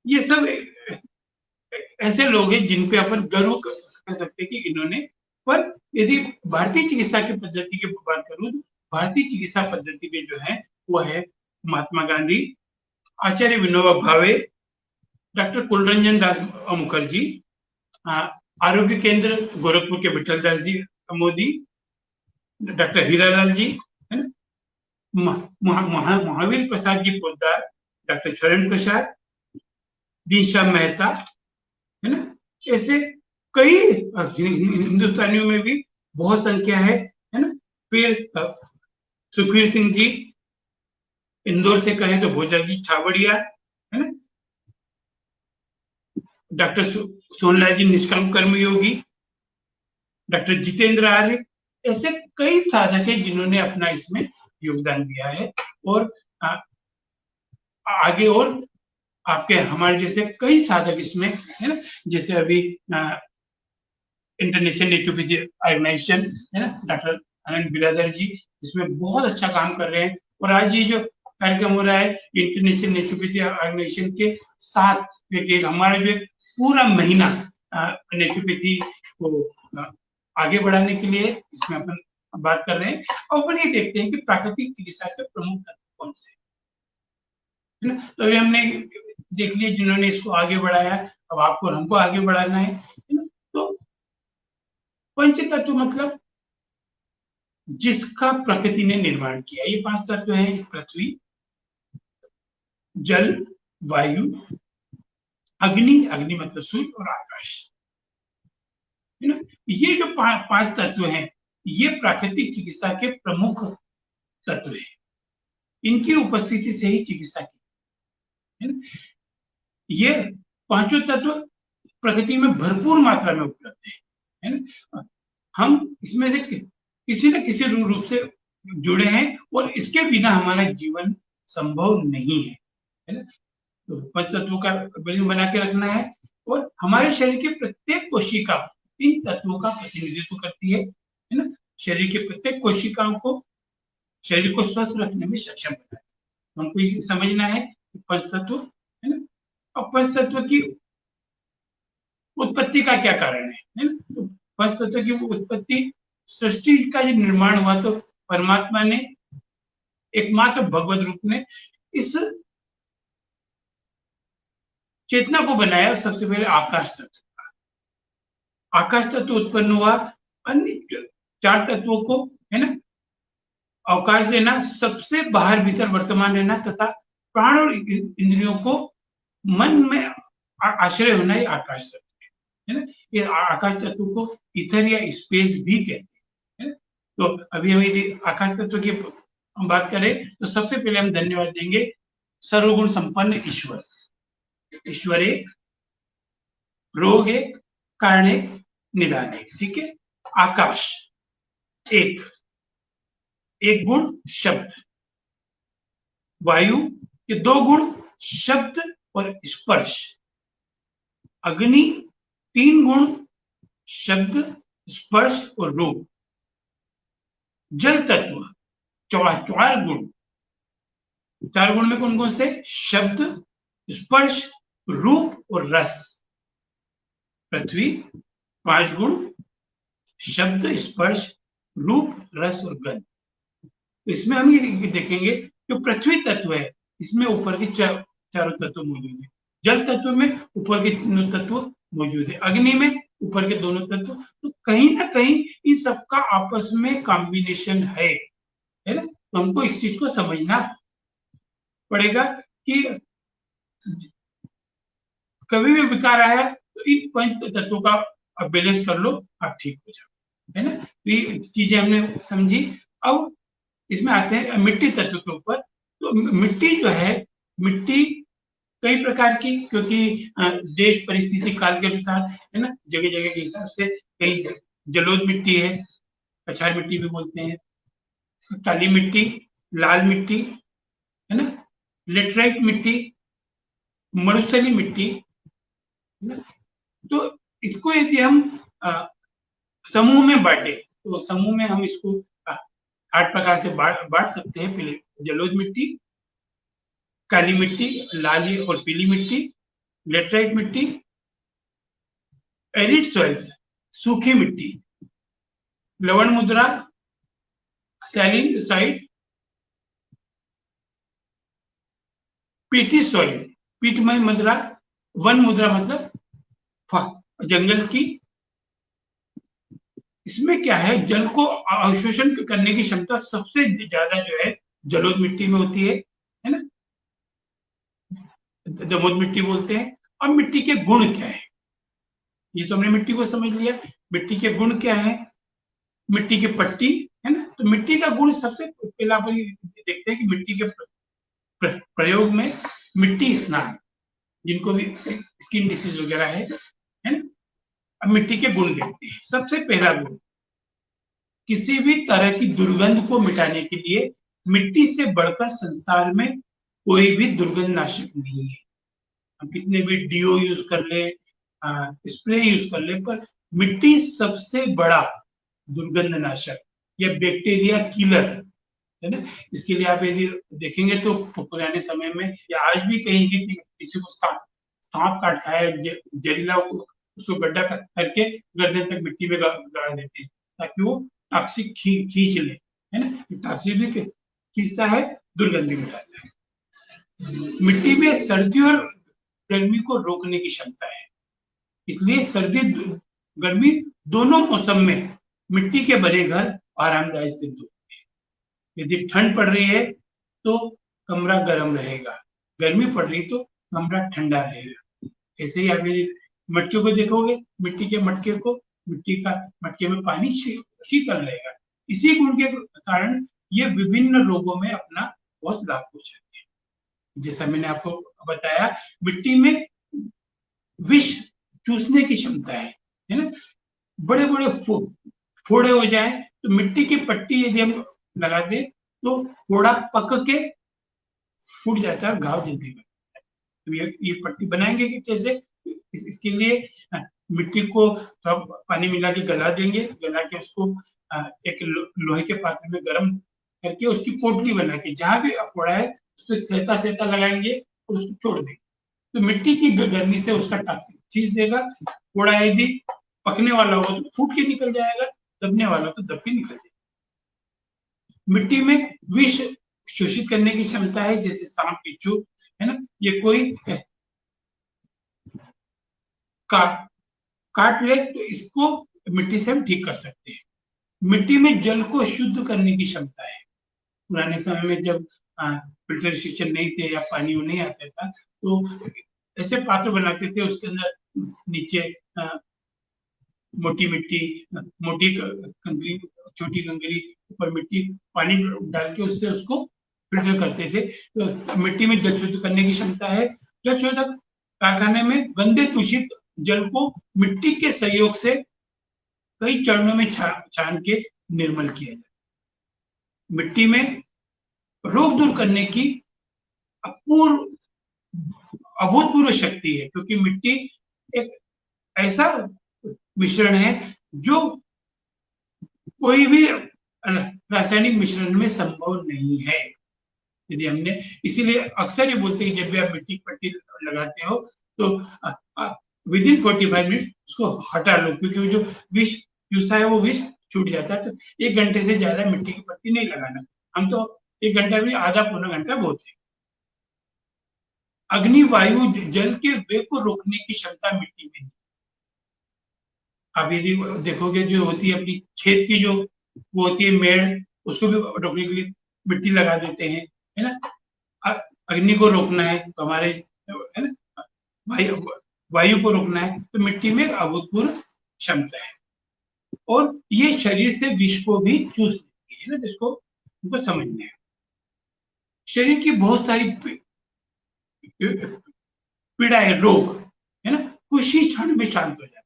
ये सब ऐसे लोग हैं जिन पे अपन गर्व कर सकते हैं कि इन्होंने। पर यदि भारतीय चिकित्सा की पद्धति की बात करूं, भारतीय चिकित्सा पद्धति में जो है वो है महात्मा गांधी, आचार्य विनोबा भावे, डॉक्टर कुलरंजन दास मुखर्जी, आरोग्य केंद्र गोरखपुर के विठल दास जी मोदी, डॉक्टर हीरालाल जी है ना, महावीर प्रसाद जी पोद्दार, डॉक्टर चरण प्रसाद, दीनश्याम मेहता है ना। ऐसे कई हिंदुस्तानियों में भी बहुत संख्या है ना। फिर सुखबीर सिंह जी, इंदौर से कहें तो भोजा जी छाबड़िया है ना, डॉक्टर सोनलाल जी निष्काम कर्मयोगी, डॉक्टर जितेंद्र आर्य, ऐसे कई साधक हैं जिन्होंने अपना इसमें योगदान दिया है। और आगे और आपके हमारे जैसे कई साधक इसमें है ना, जैसे अभी इंटरनेशनल नेचुरोपैथी ऑर्गेनाइजेशन है ना, डॉक्टर आनंद बिरादर जी इसमें बहुत अच्छा काम कर रहे हैं। और आज ये जो कार्यक्रम हो रहा है इंटरनेशनल नेचुरोपैथी ऑर्गेनाइजेशन के साथ, देखिए हमारा जो पूरा महीना नेचुरोपैथी को आगे बढ़ाने के लिए इसमें अपन बात कर रहे हैं। और अपन ये देखते हैं कि प्राकृतिक चिकित्सा के प्रमुख तत्व कौन से है ना। तो अभी हमने देख लिया जिन्होंने इसको आगे बढ़ाया, अब आपको हमको आगे बढ़ाना है ना। तो पंच तत्व मतलब जिसका प्रकृति ने निर्माण किया, ये 5 तत्व हैं: पृथ्वी, जल, वायु, अग्नि, अग्नि मतलब सूर्य, और आकाश है ना। ये जो 5 तत्व हैं, ये प्राकृतिक चिकित्सा के प्रमुख तत्व हैं। इनकी उपस्थिति से ही चिकित्सा की है ना। ये पांचों तत्व प्रकृति में भरपूर मात्रा में उपलब्ध है ना। हम इसमें से किसी न किसी रूप से जुड़े हैं, और इसके बिना हमारा जीवन संभव नहीं है ना। तो पंच तत्वों का बैलेंस बना के रखना है, और हमारे शरीर के प्रत्येक कोशिका इन तत्वों का प्रतिनिधित्व करती है ना। शरीर के प्रत्येक कोशिकाओं को शरीर को स्वस्थ रखने में सक्षम बनाती है। हमको इसे समझना है कि पंच तत्व है ना अब पंच तत्व की उत्पत्ति का क्या कारण है ना? तो पंच तत्व की उत्पत्ति, सृष्टि का जो निर्माण हुआ तो परमात्मा ने एकमात्र भगवत रूप में इस चेतना को बनाया। सबसे पहले आकाश तत्व, आकाश तत्व उत्पन्न हुआ, अन्य चार तत्वों को है ना अवकाश देना, सबसे बाहर भीतर वर्तमान रहना तथा प्राण और इंद्रियों को मन में आश्रय होना, ये आकाश तत्व है ना। ये आकाश तत्व को इथर या स्पेस भी कहते हैं। तो अभी हम यदि आकाश तत्व की हम बात करें तो सबसे पहले हम धन्यवाद देंगे सर्वगुण संपन्न ईश्वर। ईश्वर एक, रोग एक, कारण एक, निदान एक, ठीक है। आकाश एक, एक गुण शब्द, वायु के दो गुण शब्द और स्पर्श, अग्नि तीन गुण शब्द, स्पर्श और रूप, जल तत्व चार गुण, चार गुण में कौन कौन से? शब्द, स्पर्श, रूप और रस। पृथ्वी पांच गुण, शब्द, स्पर्श, रूप, रस और गंध। तो इसमें हम ये देखेंगे जो पृथ्वी तत्व है इसमें ऊपर के चारों तत्व मौजूद है, जल तत्व में ऊपर के तीनों तत्व मौजूद है, अग्नि में ऊपर के दोनों तत्व। तो कहीं ना कहीं इन सबका आपस में कॉम्बिनेशन है ना। तो हमको इस चीज को समझना पड़ेगा कि कभी भी विकार आया तो इन पंच तत्वों का आप बैलेंस कर लो, आप ठीक हो जाओ, है ना। तो ये चीजें हमने समझी। अब इसमें आते हैं मिट्टी तत्व के ऊपर। तो मिट्टी जो है, मिट्टी कई प्रकार की, क्योंकि देश परिस्थिति काल के अनुसार है ना, जगह जगह के हिसाब से कई जलोढ़ मिट्टी है, कछार मिट्टी भी बोलते हैं, काली मिट्टी, लाल मिट्टी है ना, लेटराइट मिट्टी, मरुस्थली मिट्टी है ना। तो इसको यदि हम समूह में बांटे तो समूह में हम इसको 8 प्रकार से बांट सकते हैं। पहले जलोढ़ मिट्टी, काली मिट्टी, लाल और पीली मिट्टी, लेटराइट मिट्टी, एरिड सॉइल सूखी मिट्टी, लवण मुद्रा सैलिन साइड, पीटी सॉइल पीठमय मुद्रा, वन मुद्रा मतलब जंगल की। इसमें क्या है, जल को अवशोषण करने की क्षमता सबसे ज्यादा जो है जलोढ़ मिट्टी में होती है ना, जमोद मिट्टी बोलते हैं। अब मिट्टी के गुण क्या है, ये तो हमने मिट्टी को समझ लिया। मिट्टी के गुण क्या है? मिट्टी की पट्टी है ना। तो मिट्टी का गुण सबसे पहला अपन देखते हैं कि मिट्टी के प्रयोग में मिट्टी स्नान, जिनको भी स्किन डिसीज वगैरह है ना। अब मिट्टी के गुण देखते हैं। सबसे पहला गुण, किसी भी तरह की दुर्गंध को मिटाने के लिए मिट्टी से बढ़कर संसार में कोई भी दुर्गंध नाशक नहीं है। हम कितने भी डीओ यूज कर ले, स्प्रे यूज कर ले, पर मिट्टी सबसे बड़ा दुर्गंध नाशक या बैक्टीरिया किलर है ना। इसके लिए आप यदि देखेंगे तो पुराने समय में या आज भी कहेंगे कि किसी को सांप काट खाया, जहरीला उसको गड्ढा करके गर्दन तक मिट्टी में गाड़ देते हैं ताकि वो टॉक्सिक खींच ले, है ना। टॉक्सिक भी खींचता है, दुर्गंध भी मिटाता है। मिट्टी में सर्दी और गर्मी को रोकने की क्षमता है, इसलिए सर्दी गर्मी दोनों मौसम में मिट्टी के बने घर आरामदायक सिद्ध होते हैं। यदि ठंड पड़ रही है तो कमरा गर्म रहेगा, गर्मी पड़ रही तो कमरा ठंडा रहेगा। ऐसे ही आप यदि मटके को देखोगे, मिट्टी के मटके को, मिट्टी का मटके में पानी शीतल रहेगा। इसी गुण के कारण ये विभिन्न रोगों में अपना बहुत लाभ पहुंचाते हैं। जैसा मैंने आपको बताया, मिट्टी में विष चूसने की क्षमता है ना। बड़े बड़े फोड़े हो जाए तो मिट्टी की पट्टी यदि हम लगा दे तो फोड़ा पक के फूट जाता है, घाव जल्दी बनता है। तो ये पट्टी बनाएंगे कि कैसे? इसके लिए मिट्टी को पानी मिला के गला देंगे, गला के उसको एक लोहे के पात्र में गर्म करके उसकी पोटली बना के जहां भी फोड़ा है उस पर सेता लगाएंगे और उसको छोड़ देंगे। तो मिट्टी की गर्मी से उसका टॉक्सिक खींच देगा। कूड़ा यदि पकने वाला होगा तो फूट के निकल जाएगा, दबने वाला तो दब के निकल जाएगा। मिट्टी में विष शोषित करने की क्षमता है, जैसे सांप बिच्छू, है ना, ये कोई काट ले तो इसको मिट्टी से हम ठीक कर सकते हैं। मिट्टी में जल को शुद्ध करने की क्षमता है। पुराने समय में जब फिल्टर सिस्टम नहीं थे या पानी नहीं आता था, तो ऐसे पात्र बनाते थे, उसके अंदर नीचे मोटी मिट्टी, मोटी कंकरी, छोटी कंकरी, ऊपर मिट्टी, पानी डाल के उससे उसको फिल्टर करते थे। तो मिट्टी में जल शुद्ध करने की क्षमता है। जल शोधक कारखाने में गंदे दूषित जल को मिट्टी के सहयोग से कई चरणों में छान के निर्मल किया जाए। मिट्टी में रोग दूर करने की अभूतपूर्व शक्ति है, क्योंकि मिट्टी एक ऐसा मिश्रण है जो कोई भी रासायनिक मिश्रण में संभव नहीं है। यदि हमने, इसीलिए अक्सर ये बोलते हैं जब भी आप मिट्टी की पट्टी लगाते हो तो विदिन 45 मिनट उसको हटा लो, क्योंकि जो विष चूसा है वो विष छूट जाता है। तो 1 घंटे से ज्यादा मिट्टी की पट्टी नहीं लगाना। हम तो 1 घंटा भी, आधा पौना घंटा बहुत है। अग्नि, वायु, जल के वेग को रोकने की क्षमता मिट्टी में है। आप यदि देखोगे जो होती है अपनी खेत की जो वो होती है मेड़, उसको भी रोकने के लिए मिट्टी लगा देते हैं, है ना। अग्नि को रोकना है तो हमारे, है ना, वायु को रोकना है तो मिट्टी में अभूतपूर्व क्षमता है। और ये शरीर से विष को भी चूस लेती है ना, जिसको हमको समझना है। शरीर की बहुत सारी पीड़ा है, रोग, है ना, कुछ ही क्षण में शांत हो जाता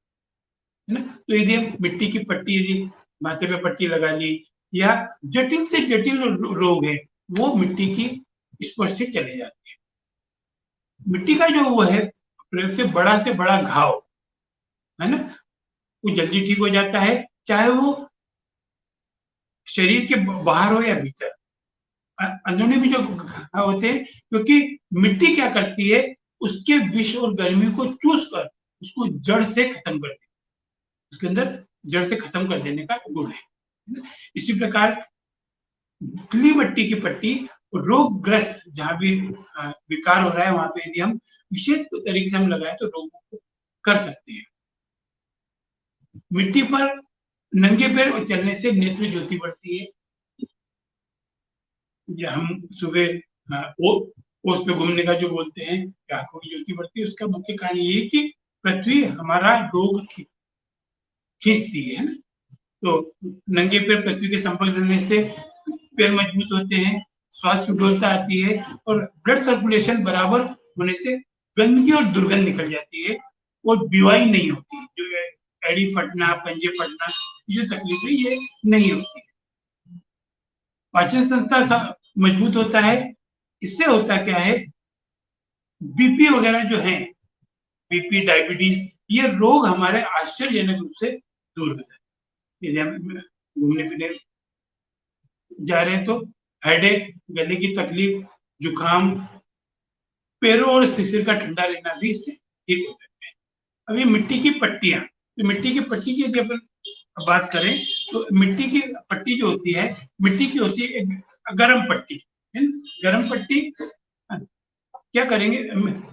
है ना। तो यदि हम मिट्टी की पट्टी, यदि माथे पे पट्टी लगा ली, या जटिल से जटिल रोग है वो मिट्टी की स्पर्श से चले जाते हैं। मिट्टी का जो वो है प्रयोग से बड़ा घाव, है ना, वो जल्दी ठीक हो जाता है, चाहे वो शरीर के बाहर हो या भीतर। अंदरूनी भी जो घाव होते हैं, क्योंकि मिट्टी क्या करती है, उसके विष और गर्मी को चूस कर उसको जड़ से खत्म कर देती है, उसके अंदर जड़ से खत्म कर देने का गुण है। इसी प्रकार पतली मिट्टी की पट्टी रोगग्रस्त, जहां भी विकार हो रहा है वहां पे यदि हम विशेष तरीके से हम लगाए तो रोगों को कर सकते हैं। मिट्टी पर नंगे पैर चलने से नेत्र ज्योति बढ़ती है। या हम सुबह ओस पे घूमने का जो बोलते हैं, आंखों की ज्योति बढ़ती है, उसका मुख्य कारण ये है कि पृथ्वी हमारा रोग खींचती है ना। तो नंगे पैर पृथ्वी के संपर्क रहने से पैर मजबूत होते हैं, स्वास्थ्य सुडोलता आती है, और ब्लड सर्कुलेशन बराबर होने से गंदगी और दुर्गंध निकल जाती है, और बीमारी नहीं होती। जो एड़ी फटना, पंजे फटना, ये तकलीफें ये नहीं होती। पाचन संस्था मजबूत होता है। इससे होता क्या है, बीपी वगैरह जो है, बीपी, डायबिटीज, ये रोग हमारे आश्चर्यजनक रूप से दूर हो जाते हैं। यदि हम घूमने फिरने जा रहे हैं तो हेडेक, गले की तकलीफ, जुकाम, पैरों और सिर का ठंडा रहना भी इससे ठीक हो सकता है। अब ये मिट्टी की पट्टियां, तो मिट्टी की पट्टी की यदि अपन बात करें तो मिट्टी की पट्टी जो होती है, मिट्टी की होती है एक गर्म पट्टी, है ना। गर्म पट्टी क्या करेंगे,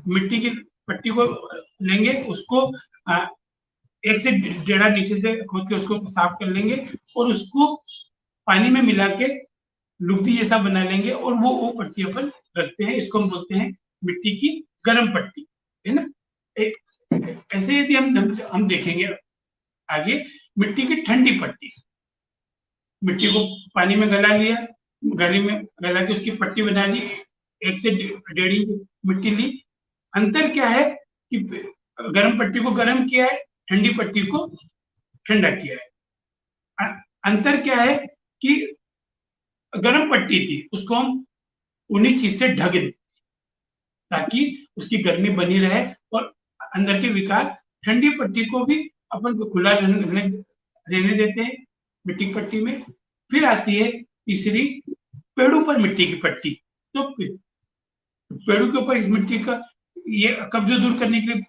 मिट्टी की पट्टी को लेंगे, उसको 1 से 1.5 नीचे से खोद के उसको साफ कर लेंगे, और उसको पानी में मिला के लुगदी जैसा बना लेंगे, और वो पट्टी अपन रखते हैं। इसको हम बोलते हैं मिट्टी की गर्म पट्टी, है ना। ऐसे यदि हम देखेंगे आगे, मिट्टी की ठंडी पट्टी, मिट्टी को पानी में गला लिया, गली में गला के उसकी पट्टी बना ली, 1 से 1.5 इंच मिट्टी ली। अंतर क्या है कि गर्म पट्टी को गर्म किया है, ठंडी पट्टी को ठंडा किया है। अंतर क्या है कि गर्म पट्टी थी, उसको हम उन्हीं चीज से ढक देते ताकि उसकी गर्मी बनी रहे और अंदर के विकार। ठंडी पट्टी को भी अपन को खुला रहने देते हैं मिट्टी की पट्टी में। फिर आती है तीसरी, पेड़ों पर मिट्टी की पट्टी। तो पेड़ों के ऊपर इस मिट्टी का ये कब्ज दूर करने के लिए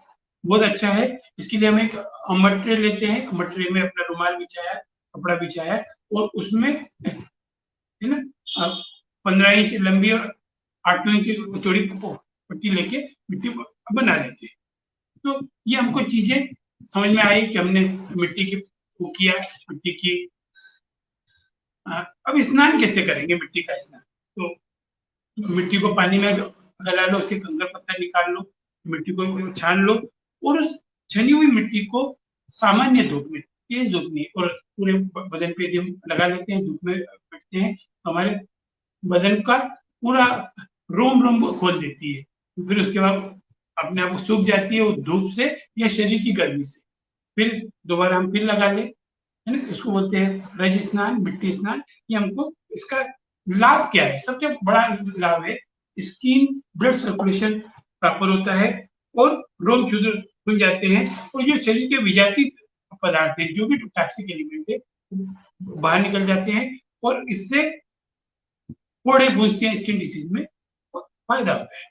बहुत अच्छा है। इसके लिए हम एक अम्बट ट्रे लेते हैं, अम्बट ट्रे में अपना रुमाल बिछाया, कपड़ा बिछाया और उसमें है ना 15 इंच लंबी और 8-9 इंच चौड़ी पट्टी लेके मिट्टी बना लेते हैं। तो ये हमको चीजें समझ में आई कि हमने मिट्टी की वो किया, मिट्टी की। अब स्नान कैसे करेंगे, मिट्टी का स्नान? तो मिट्टी को पानी में गला लो, उसके कंकड़ पत्थर निकाल लो, मिट्टी को छान लो और उस छनी हुई मिट्टी को सामान्य धूप में, तेज धूप में और पूरे बदन पे यदि हम लगा लेते हैं, धूप में बैठते हैं तो हमारे बदन का पूरा रोम रोम खोल देती है। फिर उसके बाद अपने आप को सूख जाती है वो धूप से या शरीर की गर्मी से। फिर दोबारा हम फिर लगा ले, है ना, इसको बोलते हैं रज स्नान, मिट्टी स्नान। ये हमको इसका लाभ क्या है? सबसे बड़ा लाभ है स्किन ब्लड सर्कुलेशन प्रॉपर होता है और रोग छिद्र खुल जाते हैं और जो शरीर के विजाती पदार्थ है, जो भी टॉक्सिक एलिमेंट है, बाहर निकल जाते हैं और इससे फोड़े फुंसियां स्किन डिसीज में फायदा होता है।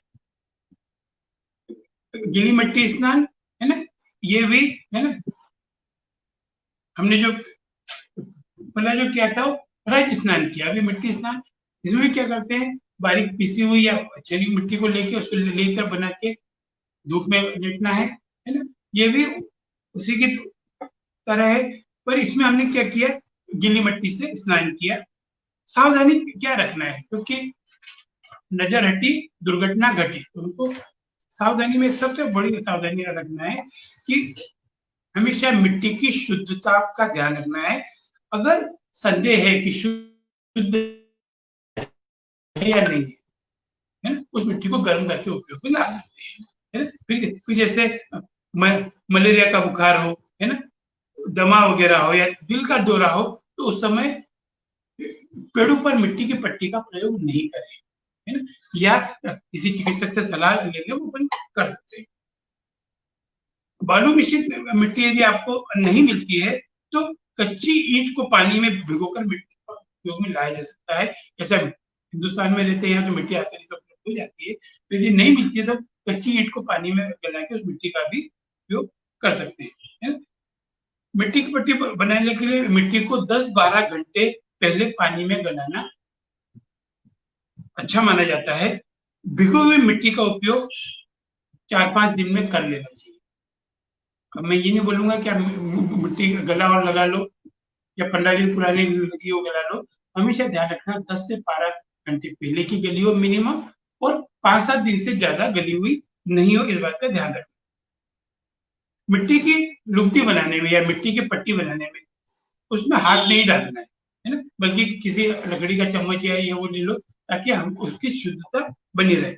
गीली मिट्टी स्नान, है ना, ये भी है ना, हमने जो पहले जो किया था वो रज स्नान किया, अभी मिट्टी स्नान। इसमें भी क्या करते हैं, बारीक पिसी हुई या छरी मिट्टी को लेके उसको लेकर बना के धूप में लेटना है ना, ये भी उसी की तरह है। पर इसमें हमने क्या किया, गीली मिट्टी से स्नान किया। सावधानी क्या रखना है, क्योंकि नजर हटी दुर्घटना घटी, तो उनको सावधानी में सबसे बड़ी सावधानी रखना है कि हमेशा मिट्टी की शुद्धता का ध्यान रखना है। अगर संदेह है कि शुद्ध है या नहीं है ना, उस मिट्टी को गर्म करके उपयोग में ला सकते हैं, है ना। फिर जैसे मलेरिया का बुखार हो, है ना, दमा वगैरह हो या दिल का दौरा हो, तो उस समय पेड़ों पर मिट्टी की पट्टी का प्रयोग नहीं करें, है ना, या किसी चिकित्सक से सलाह लेके वो अपन कर सकते हैं। बालू मिश्रित मिट्टी यदि आपको नहीं मिलती है तो कच्ची ईंट को पानी में भिगोकर मिट्टी का उपयोग में लाया जा सकता है। जैसे हिंदुस्तान में रहते हैं तो मिट्टी आसानी से उपलब्ध हो जाती है, तो यदि नहीं मिलती है तो कच्ची ईंट को पानी में गला के उस मिट्टी का भी उपयोग कर सकते हैं। मिट्टी की पट्टी बनाने के लिए मिट्टी को 10-12 घंटे पहले पानी में गलाना अच्छा माना जाता है। भिगो हुई मिट्टी का उपयोग 4-5 दिन में कर लेना चाहिए। अब मैं ये नहीं बोलूंगा कि आप मिट्टी गला और लगा लो या 15 दिन पुरानी लगी हो गला लो। हमेशा ध्यान रखना 10 से 12 घंटे पहले की गली हो मिनिमम, और 5-7 दिन से ज्यादा गली हुई नहीं हो, इस बात का ध्यान रखना। मिट्टी की लुगदी बनाने में या मिट्टी की पट्टी बनाने में उसमें हाथ नहीं डालना है ना, बल्कि किसी लकड़ी का चम्मच या ये वो ले लो ताकि हम उसकी शुद्धता बनी रहे।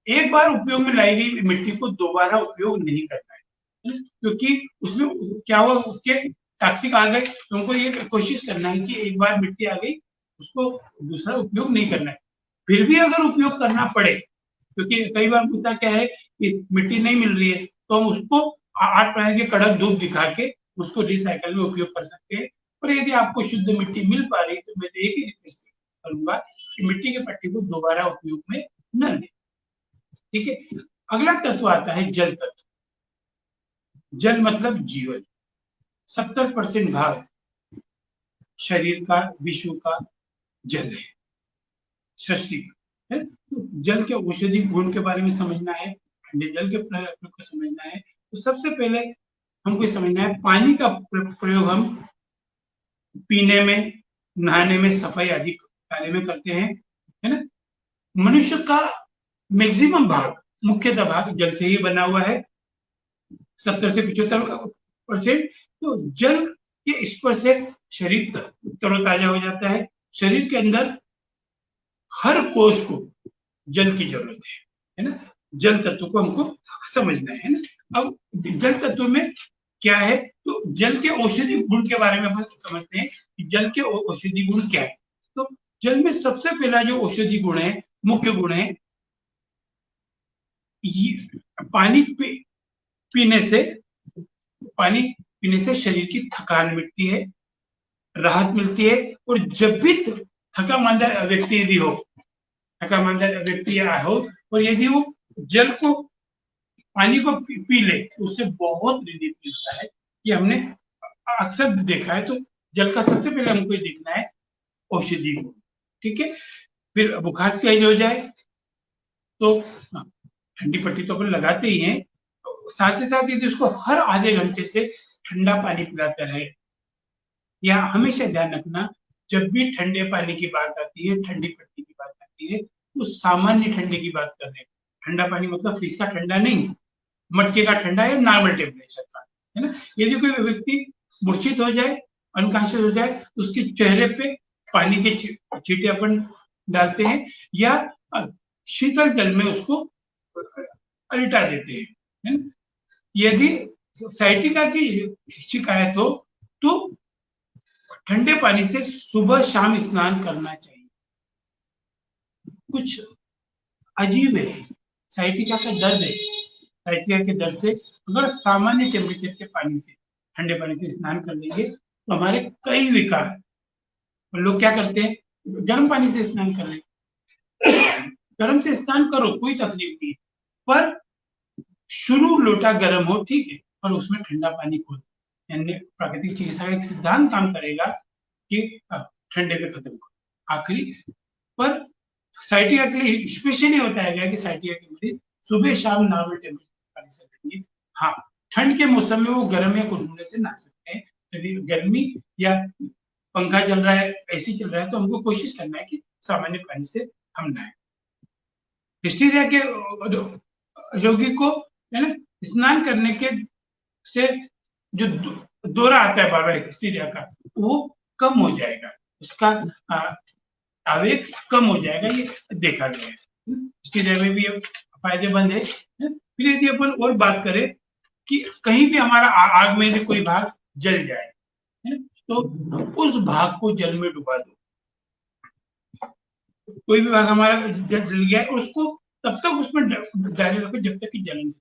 एक बार उपयोग में लाई गई मिट्टी को दोबारा उपयोग नहीं करना है, क्योंकि उसमें क्या हुआ, उसके टॉक्सिक आ गए, तो उनको ये कोशिश करना है कि एक बार मिट्टी आ गई उसको दूसरा उपयोग नहीं करना है। फिर भी अगर उपयोग करना पड़े, क्योंकि कई बार होता क्या है कि मिट्टी नहीं मिल रही है तो हम उसको 8 तरह के कड़क धूप दिखा के उसको रिसाइकल में उपयोग कर सकते हैं। पर यदि आपको शुद्ध मिट्टी मिल पा रही तो मैं तो एक ही रिक्वेस्ट करूंगा कि मिट्टी के पट्टी को दोबारा उपयोग में न लें। ठीक है, अगला तत्व आता है जल तत्व। जल मतलब जीवन। 70% भाग शरीर का, विश्व का जल है, सृष्टि का है। तो जल के औषधि गुण के बारे में समझना है, ठंडे जल के प्रयोग को समझना है। तो सबसे पहले हमको समझना है पानी का प्रयोग हम पीने में, नहाने में, सफाई आदि कार्य में करते हैं, है ना। मनुष्य का मैक्सिमम भाग, मुख्यतः भाग जल से ही बना हुआ है, 70 से 75%। तो जल के स्पर्श से शरीर तरोताजा हो जाता है। शरीर के अंदर हर कोष को जल की जरूरत है ना। जल तत्व को हमको समझना है ना। अब जल तत्व में क्या है, तो जल के औषधि गुण के बारे में हम समझते हैं कि जल के औषधि गुण क्या है। तो जल में सबसे पहला जो औषधि गुण है, मुख्य गुण है, पानी पीने से शरीर की थकान मिटती है, राहत मिलती है। और जब भी थका मांदा व्यक्ति यदि हो, थका मांदा व्यक्ति हो और यदि वो जल को पानी को पी ले तो उससे बहुत रिलीफ मिलता है। ये हमने अक्सर देखा है। तो जल का सबसे पहले हमको देखना है औषधि को, ठीक है। फिर बुखार तेज हो जाए तो ठंडी पट्टी तो अपन लगाते ही हैं, साथ ही साथ यदि उसको हर आधे घंटे से ठंडा पानी पिलाते रहे, या हमेशा ध्यान रखना जब भी ठंडे पानी की बात आती है, ठंडी पट्टी की बात आती है, तो सामान्य ठंडे की बात कर रहे हैं। ठंडा पानी मतलब फ्रिज का ठंडा नहीं, मटके का ठंडा है, नॉर्मल टेम्परेचर का, है ना। यदि कोई व्यक्ति मूर्छित हो जाए, अनकॉन्शियस हो जाए, तो उसके चेहरे पे पानी के छींटे अपन डालते हैं, या शीतल जल में उसको अलिटा देते हैं, है ना? यदि साइटिका की शिकायत हो तो ठंडे पानी से सुबह शाम स्नान करना चाहिए। कुछ अजीब है, साइटिका का दर्द है, साइटिका के दर्द से अगर सामान्य टेम्परेचर के पानी से, ठंडे पानी से स्नान कर लेंगे तो हमारे कई विकार। लोग क्या करते हैं, गर्म पानी से स्नान कर लें। गर्म से स्नान करो, कोई तकलीफ नहीं, पर शुरू लोटा गर्म हो, ठीक है, और उसमें ठंडा पानी खोल। यानी प्राकृतिक चिकित्सा का एक सिद्धांत काम करेगा कि ठंडे पे खत्म करो। आखिरी पर साइटिका के लिए स्पेशली बताया गया कि साइटिका के मरीज सुबह शाम नॉर्मल टेम्परेचर पानी से करेंगे। हाँ, ठंड के मौसम में वो गर्म या कुनकुने से नहा सकते हैं। यदि गर्मी या पंखा चल रहा है, एसी चल रहा है, तो हमको कोशिश करना है कि सामान्य पानी से हम नहाएं। हिस्टीरिया के रोगी को, है ना, स्नान करने के से जो दौरा आता है बाबा हिस्टीरिया का, वो कम हो जाएगा, उसका आवेग कम हो जाएगा, ये देखा गया है। हिस्टीरिया में भी फायदेमंद है। फिर यदि अपन और बात करें कि कहीं भी हमारा आग में यदि कोई भाग जल जाए, तो उस भाग को जल में डुबा दो। कोई भी भाग हमारा जल गया और उसको तब तक उसमें डाले रखो जब तक कि जलन।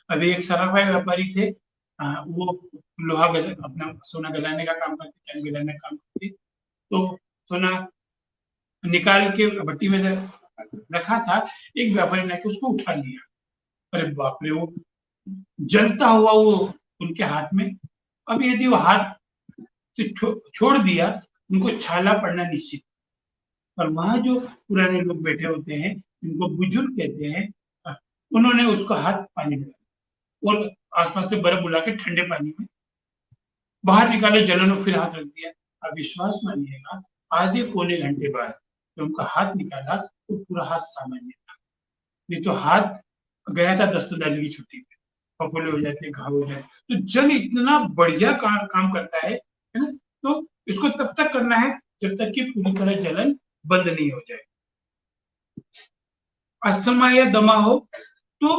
अभी एक सराफा व्यापारी थे, वो लोहा अपना सोना गलाने का काम करते, चैन गलाने का काम करते, तो सोना निकाल के भट्टी में रखा था, एक व्यापारी ने उसको उठा लिया। अरे बाप रे, वो जलता हुआ वो उनके हाथ में। अब यदि वो हाथ से छोड़ दिया, उनको छाला पड़ना निश्चित। और वहां जो पुराने लोग बैठे होते हैं, इनको बुजुर्ग कहते हैं, उन्होंने उसको हाथ पानी में और आसपास से बर्फ बुला के ठंडे पानी में बाहर निकाले, जलन और फिर हाथ रख दिया। अब विश्वास मानिएगा, आधे पौने घंटे बाद जब उनका हाथ निकाला तो पूरा हाथ सामान्य था। नहीं तो हाथ गया था दस्तदारी की छुट्टी पे, फफोले हो जाते, घाव हो जाते। तो जल इतना बढ़िया काम करता है ना। तो इसको तब तक करना है जब तक कि पूरी तरह जलन बंद नहीं हो जाए। अस्थमा या दमा हो तो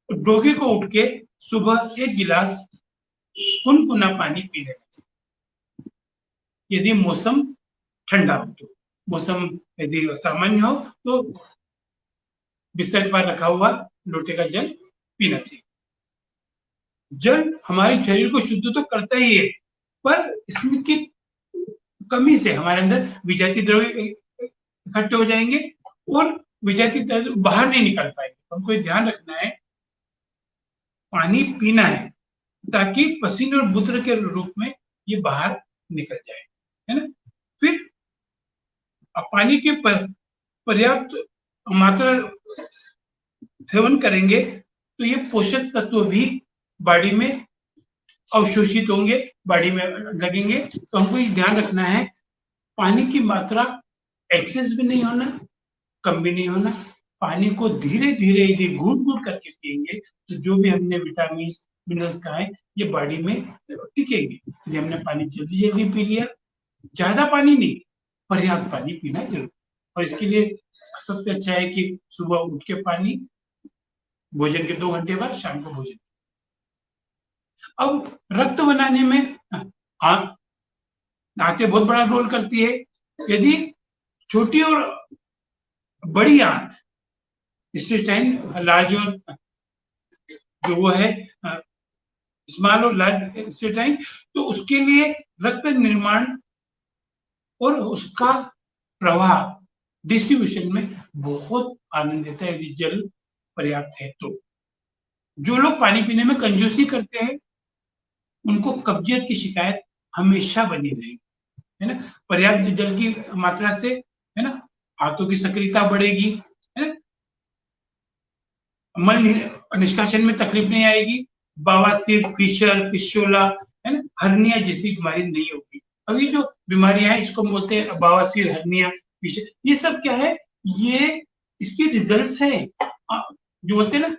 रोगी को उठ के सुबह 1 गिलास गुनगुना पानी पी लेना चाहिए। यदि मौसम ठंडा हो तो, मौसम यदि सामान्य हो तो बिस्तर पर रखा हुआ लोटे का जल पीना चाहिए। जल हमारे शरीर को शुद्ध तो करता ही है, पर इसमें की कमी से हमारे अंदर विजातीय द्रव्य इकट्ठे हो जाएंगे और विजातीय द्रव्य बाहर नहीं निकल पाएंगे। हमको ध्यान रखना है, पानी पीना है ताकि पसीने और मूत्र के रूप में ये बाहर निकल जाए, है ना। फिर पानी के पर्याप्त मात्रा सेवन करेंगे तो ये पोषक तत्व भी बॉडी में अवशोषित होंगे, बॉडी में लगेंगे। तो हमको ये ध्यान रखना है, पानी की मात्रा एक्सेस भी नहीं होना, कम भी नहीं होना। पानी को धीरे धीरे यदि घूट करके पिएंगे तो जो भी हमने विटामिन मिनरल्स खाए ये बॉडी में टिकेंगे। यदि हमने पानी जल्दी जल्दी पी लिया, ज्यादा पानी नहीं, पर्याप्त पानी पीना जरूर। और इसके लिए सबसे अच्छा है कि सुबह उठ के पानी, भोजन के 2 घंटे बाद शाम को भोजन। अब रक्त बनाने में आंतें बहुत बड़ा रोल करती है। यदि छोटी और बड़ी आंत, इंटेस्टाइन लार्ज और जो वो है स्मॉल और लार्ज इंटेस्टाइन, तो उसके लिए रक्त निर्माण और उसका प्रवाह डिस्ट्रीब्यूशन में बहुत आनंद देता है यदि जल पर्याप्त है तो। जो लोग पानी पीने में कंजूसी करते हैं उनको कब्जियत की शिकायत हमेशा बनी रहेगी, है ना। पर्याप्त जल की मात्रा से, है ना, हाथों की सक्रियता बढ़ेगी, है ना, मल निष्कासन में तकलीफ नहीं आएगी, बवासीर, फिशर, फिस्टुला, है ना, हर्निया जैसी बीमारी नहीं होगी। अभी जो बीमारियां हैं इसको बोलते हैं बवासीर, हर्निया, फिशर, ये सब क्या है, ये इसके रिजल्ट्स है। जो बोलते हैं ना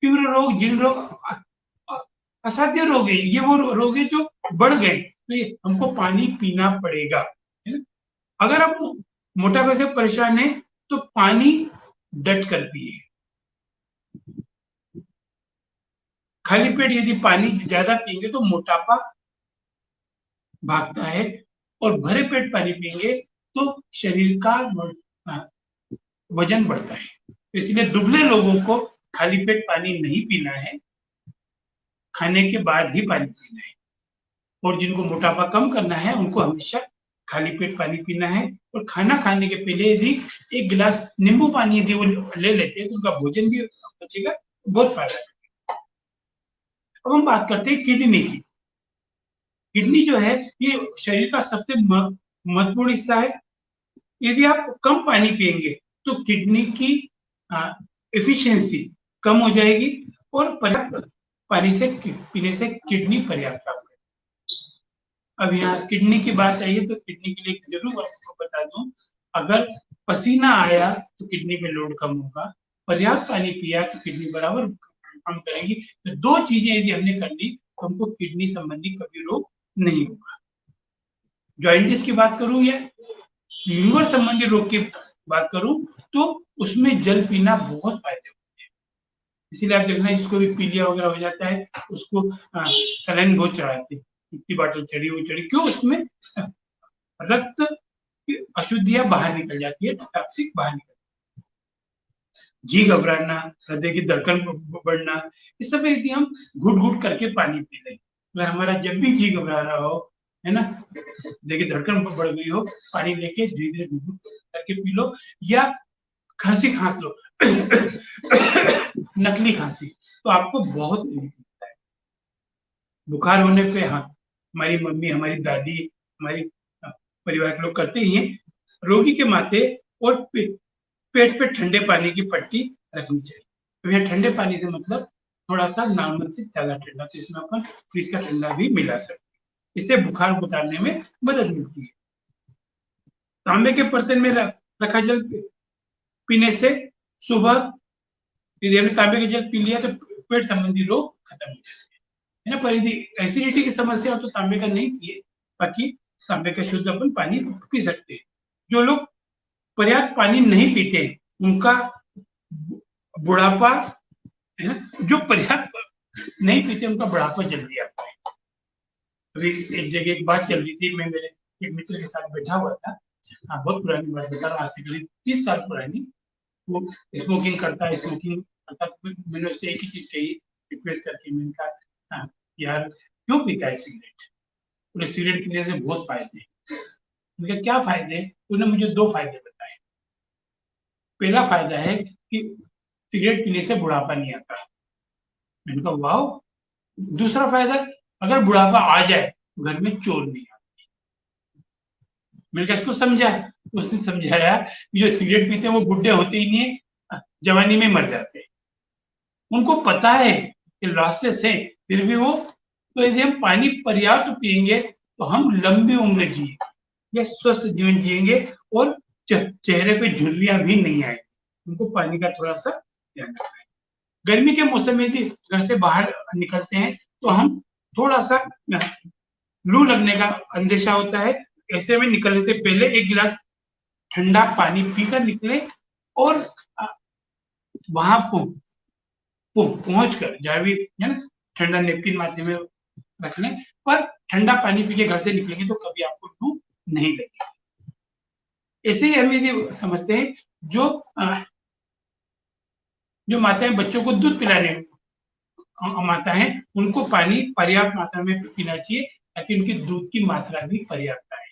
तीव्र रोग, जीर्ण रोग, असाध्य रोग है, ये वो रोग है जो बढ़ गए, तो ये हमको पानी पीना पड़ेगा, है ना। अगर आप मोटापे से परेशान है तो पानी डट कर पिए। खाली पेट यदि पानी ज्यादा पिएंगे तो मोटापा भागता है, और भरे पेट पानी पिएंगे तो शरीर का वजन बढ़ता है। तो इसलिए दुबले लोगों को खाली पेट पानी नहीं पीना है, खाने के बाद ही पानी पीना है। और जिनको मोटापा कम करना है उनको हमेशा खाली पेट पानी पीना है, और खाना खाने के पहले यदि एक गिलास नींबू पानी यदि वो ले लेते हैं तो उनका भोजन भी बचेगा, बहुत फायदा है। अब हम बात करते हैं किडनी की। किडनी जो है ये शरीर का सबसे महत्वपूर्ण हिस्सा है। यदि आप कम पानी पिएंगे तो किडनी की एफिशिएंसी कम हो जाएगी, और पर्याप्त पानी से पीने से किडनी पर्याप्त होगा। अब यहाँ किडनी की बात आई है तो किडनी के लिए जरूर आपको बता दूं, अगर पसीना आया तो किडनी पे लोड कम होगा, पर्याप्त पानी पिया तो किडनी बराबर काम करेगी। तो दो चीजें यदि हमने कर ली तो हमको किडनी संबंधी कभी रोग नहीं होगा। जॉइंटिस की बात करूं या लीवर संबंधी रोग की बात करूं तो उसमें जल पीना बहुत फायदेमंद है। इसीलिए आप देखना जिसको भी पीलिया वगैरह हो जाता है उसको सलाइन बहुत चढ़ाते हैं, इतनी बाटल चढ़ी वो चढ़ी, क्यों, उसमें रक्त की अशुद्धियां बाहर निकल जाती है, टॉक्सिक बाहर निकल, जी घबराना, हृदय की धड़कन बढ़ना, इस सब यदि हम घुट घुट करके पानी पी लें, अगर हमारा जब भी जी घबरा रहा हो, है ना, देखिए धड़कन बढ़ गई हो, पानी लेके धीरे धीरे घुट घुट करके पी लो, या खांसी खांस लो नकली खांसी, तो आपको बहुत रिलीफ मिलता है। बुखार होने पे हाँ, हमारी मम्मी, हमारी दादी, हमारी परिवार के लोग करते ही हैं, रोगी के माथे और पेट पे ठंडे पानी की पट्टी रखनी चाहिए। तो यहाँ ठंडे पानी से मतलब थोड़ा सा नॉर्मल से ज्यादा ठंडा, तो इसमें अपन फ्रिज का ठंडा भी मिला सकते हैं, इससे बुखार उतारने में मदद मिलती है। तांबे के बर्तन में रखा जल पीने से सुबह यदि हमने तांबे का जल पी लिया तो पेट संबंधी रोग खत्म हो जाते हैं, है ना। पर यदि एसिडिटी की समस्या हो तो तांबे का नहीं पिए, बाकी तांबे का शुद्ध अपन पानी पी सकते हैं। जो लोग पर्याप्त पानी नहीं पीते उनका बुढ़ापा, है ना, जो पर्याप्त नहीं पीते उनका बुढ़ापा जल्दी आता है। अभी एक जगह एक बात चल रही थी, मैं मेरे एक मित्र के साथ बैठा हुआ था, हाँ बहुत पुरानी बात बता रहा हूँ, आज से करीब 30 साल पुरानी। वो स्मोकिंग करता तो मैंने उससे एक ही चीज कही, रिक्वेस्ट करके मैंने कहा, हाँ, यार क्यों पीता है सिगरेट? बोले सिगरेट पीने से बहुत फायदे हैं। मैंने क्या फायदे हैं? उन्होंने मुझे दो फायदे बताए। पहला फायदा है कि सिगरेट पीने से बुढ़ापा नहीं आता। मैंने कहा वाह। दूसरा फायदा, अगर बुढ़ापा आ जाए तो घर में चोर नहीं आते। मैंने कहा इसको समझा, उसने समझाया कि जो सिगरेट पीते हैं वो बुढ़े होते ही नहीं है, जवानी में मर जाते हैं। उनको पता है कि लॉसेस है, फिर भी वो, तो यदि हम पानी पर्याप्त पिएंगे तो हम लंबी उम्र जिएंगे, स्वस्थ जीवन जिएंगे, और चेहरे पे झुर्रियां भी नहीं आएगी। उनको पानी का थोड़ा सा ध्यान रखना है। गर्मी के मौसम में यदि घर से बाहर निकलते हैं तो हम थोड़ा सा लू लगने का अंदेशा होता है, ऐसे में निकलने से पहले एक गिलास ठंडा पानी पीकर निकले, और वहां पहुंच कर जहाँ भी, है ना, ठंडा नेपकिन माथे में रख लें, पर ठंडा पानी पी के घर से निकलेंगे तो कभी आपको लू नहीं लगेगी। ऐसे ही हम यदि समझते हैं, जो माताएं बच्चों को दूध पिलाने माता है उनको पानी पर्याप्त मात्रा में पीना चाहिए, ताकि उनकी दूध की मात्रा भी पर्याप्त आए।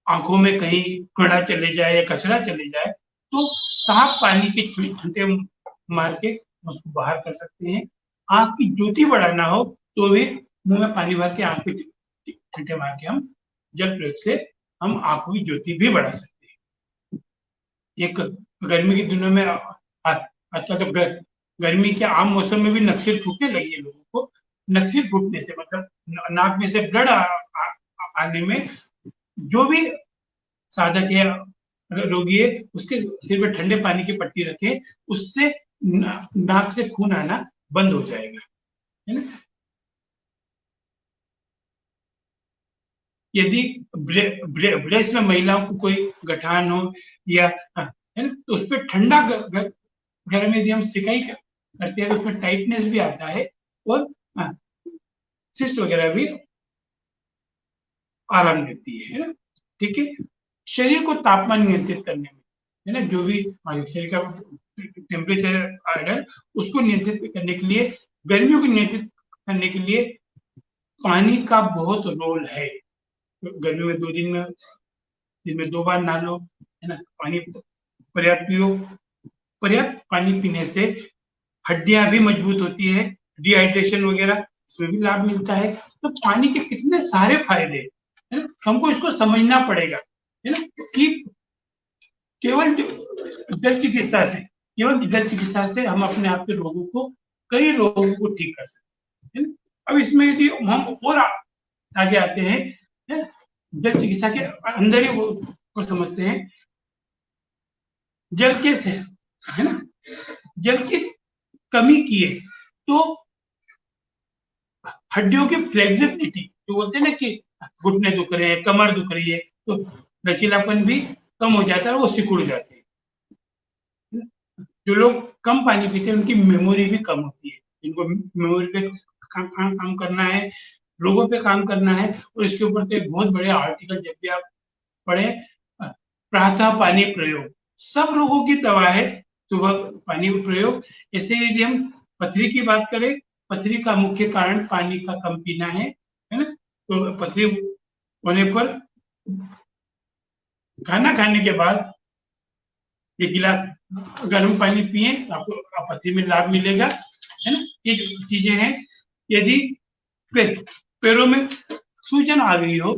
आंखों में कहीं कड़ा चले जाए या कचरा चले जाए तो साफ पानी के छींटे मार के उसको बाहर कर सकते हैं। आंख की ज्योति बढ़ाना हो तो भी मुंह में पानी भर के आंख पे छींटे मार के हम जल प्रयोग से हम आंखों की ज्योति भी बढ़ा सकते हैं। एक गर्मी के दिनों में आजकल तो गर्मी के आम मौसम में भी नक्सीर फूटने लगी है लोगों को। नक्सीर फूटने से मतलब नाक में से ब्लड आने में जो भी साधक है रोगी है उसके सिर पे ठंडे पानी की पट्टी रखे, उससे नाक से खून आना बंद हो जाएगा, है ना। यदि ब्रेस्ट में महिलाओं को कोई गठान हो या है ना, तो उस पर ठंडा घर में यदि हम सिकाई करते हैं तो उसमें टाइटनेस भी आता है और सिस्ट वगैरह भी आराम देती है ना। ठीक है, शरीर को तापमान नियंत्रित करने में, है ना, जो भी शरीर का टेम्परेचर आर्डर उसको नियंत्रित करने के लिए, गर्मियों को नियंत्रित करने के लिए पानी का बहुत रोल है। गर्मी में दिन में 2 बार नहा लो, है ना, पानी पर्याप्त पियो। पर्याप्त पानी पीने से हड्डियां भी मजबूत होती है, डिहाइड्रेशन वगैरह इसमें भी लाभ मिलता है। तो पानी के कितने सारे फायदे है ना, हमको इसको समझना पड़ेगा, है ना, कि केवल जल चिकित्सा से हम अपने आप के रोगों को, कई रोगों को ठीक कर सकते हैं। अब इसमें यदि हम और आगे आते हैं, है, जल चिकित्सा के अंदर ही वो समझते हैं जल के से, है ना, जल की कमी की है तो हड्डियों की फ्लेक्सिबिलिटी, जो बोलते हैं ना कि घुटने दुख रहे हैं, कमर दुख रही है, तो लचीलापन भी कम हो जाता है, वो सिकुड़ जाते हैं। जो लोग कम पानी पीते हैं उनकी मेमोरी भी कम होती है, जिनको मेमोरी पे काम करना है, लोगों पे काम करना है, और इसके ऊपर तो एक बहुत बड़े आर्टिकल जब भी आप पढ़े, प्रातः पानी प्रयोग सब रोगों की दवा है, सुबह पानी का प्रयोग। ऐसे यदि हम पथरी की बात करें, पथरी का मुख्य कारण पानी का कम पीना है ना, तो पथरी होने पर खाना खाने के बाद एक गिलास गर्म पानी पिए तो आपको पथरी में लाभ मिलेगा, है ना। ये चीजें हैं। यदि पैरों में सूजन आ गई हो,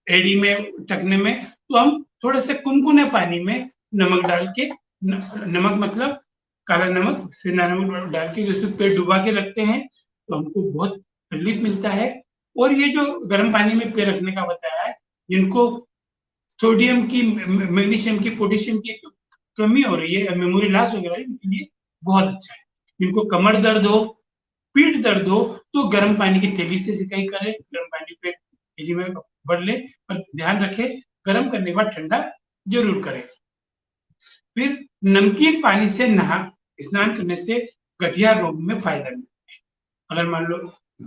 एड़ी में, टखने में, तो हम थोड़े से कुनकुने पानी में नमक डाल के, नमक मतलब काला नमक, सेंधा नमक डाल के जैसे पैर डुबा के रखते हैं तो हमको बहुत रिलीफ मिलता है। और ये जो गर्म पानी में पैर रखने का बताया है, जिनको सोडियम की, मैग्नीशियम की, पोटेशियम की कमी हो रही है, मेमोरी लॉस वगैरह, इनके लिए बहुत अच्छा है। जिनको कमर दर्द हो, पीठ दर्द हो, तो गर्म पानी की तेली से सिकाई करें, गर्म पानी पे तेली में भर ले, पर ध्यान रखें गर्म करने के बाद ठंडा जरूर करें। फिर नमकीन पानी से स्नान करने से गठिया रोग में फायदा मिलता है। अगर मान लो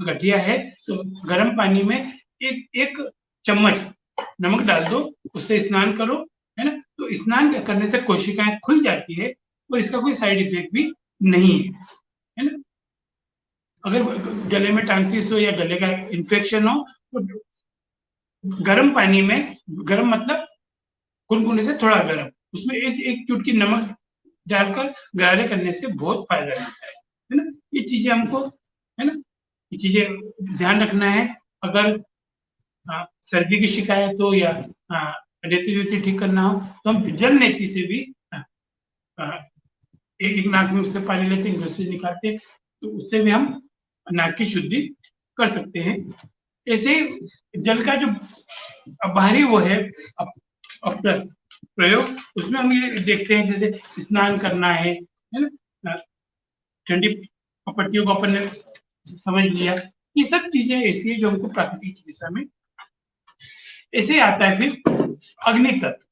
गठिया है तो गर्म पानी में एक चम्मच नमक डाल दो, उससे स्नान करो, है ना, तो स्नान करने से कोशिकाएं खुल जाती है और इसका कोई साइड इफेक्ट भी नहीं है ना। अगर गले में टांसिस हो या गले का इन्फेक्शन हो तो गर्म पानी में, गर्म मतलब गुनगुने से थोड़ा गर्म, उसमें एक चुटकी नमक डालकर गरारे करने से बहुत फायदा मिलता है ना। ये चीजें हमको, है ना, ये चीजें ध्यान रखना है। अगर सर्दी की शिकायत हो या नेति वेति ठीक करना हो तो हम जल नेति से भी एक नाक में से पानी लेते हैं, दूसरे निकालते हैं, तो उससे भी हम नाक की शुद्धि कर सकते हैं। ऐसे जल का जो बाहरी वो है प्रयोग, उसमें हम ये देखते हैं जैसे स्नान करना है ना, ठंडी पट्टियों को अपन ने समझ लिया। ये सब चीजें ऐसी है जो हमको प्राकृतिक चिकित्सा में ऐसे आता है। फिर अग्नि तत्व,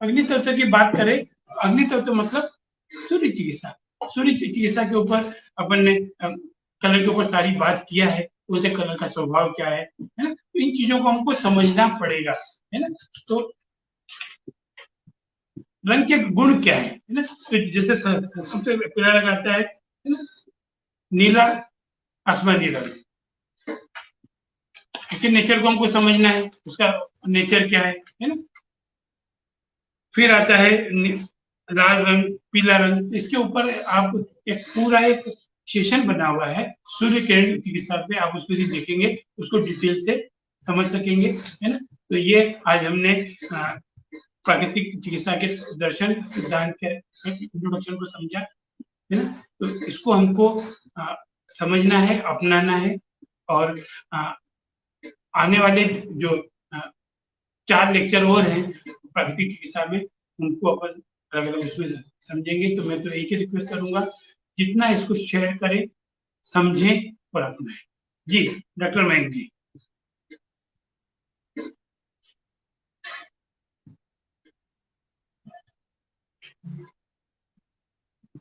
अग्नि तत्व की बात करें, अग्नि तत्व मतलब सूर्य चिकित्सा। सूर्य चिकित्सा के ऊपर अपन ने कलर के ऊपर सारी बात किया है, उसके कलर का स्वभाव क्या है ना, तो इन चीजों को हमको समझना पड़ेगा, है ना। तो रंग के गुण क्या है ना, तो जैसे सबसे पहला रंग आता है ना, नीला आसमानी रंग। उसके नेचर को हमको समझना है, उसका नेचर क्या है ना। फिर आता है लाल रंग, पीला रंग, इसके ऊपर आप एक पूरा एक सेशन बना हुआ है सूर्य किरण चिकित्सा पे, आप उसको भी देखेंगे, उसको डिटेल से समझ सकेंगे, है ना। तो ये आज हमने प्राकृतिक चिकित्सा के दर्शन सिद्धांत के इंट्रोडक्शन को समझा, है ना। तो इसको हमको समझना है, अपनाना है, और आने वाले जो 4 लेक्चर और हैं प्राकृतिक चिकित्सा में, उनको अपन अलग अलग उसमें समझेंगे। तो मैं तो एक ही रिक्वेस्ट करूंगा, जितना इसको शेयर करें, समझें और अपनाएं। जी डॉक्टर मयंक जी।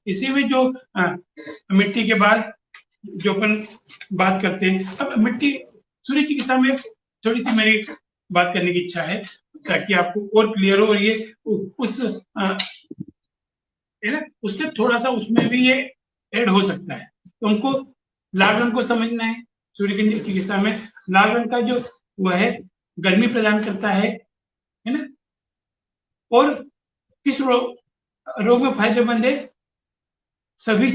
इसी में जो मिट्टी के बाद जो अपन बात करते हैं, अब मिट्टी सूर्य चिकित्सा में थोड़ी सी मेरी बात करने की इच्छा है, ताकि आपको और क्लियर हो, और ये उस है ना, उससे थोड़ा सा उसमें भी ये ऐड हो सकता है। तो हमको लाल रंग को समझना है। सूर्य की चिकित्सा में लाल रंग का जो वह है, गर्मी प्रदान करता है ना, और किस रोग में फायदेमंद है? सभी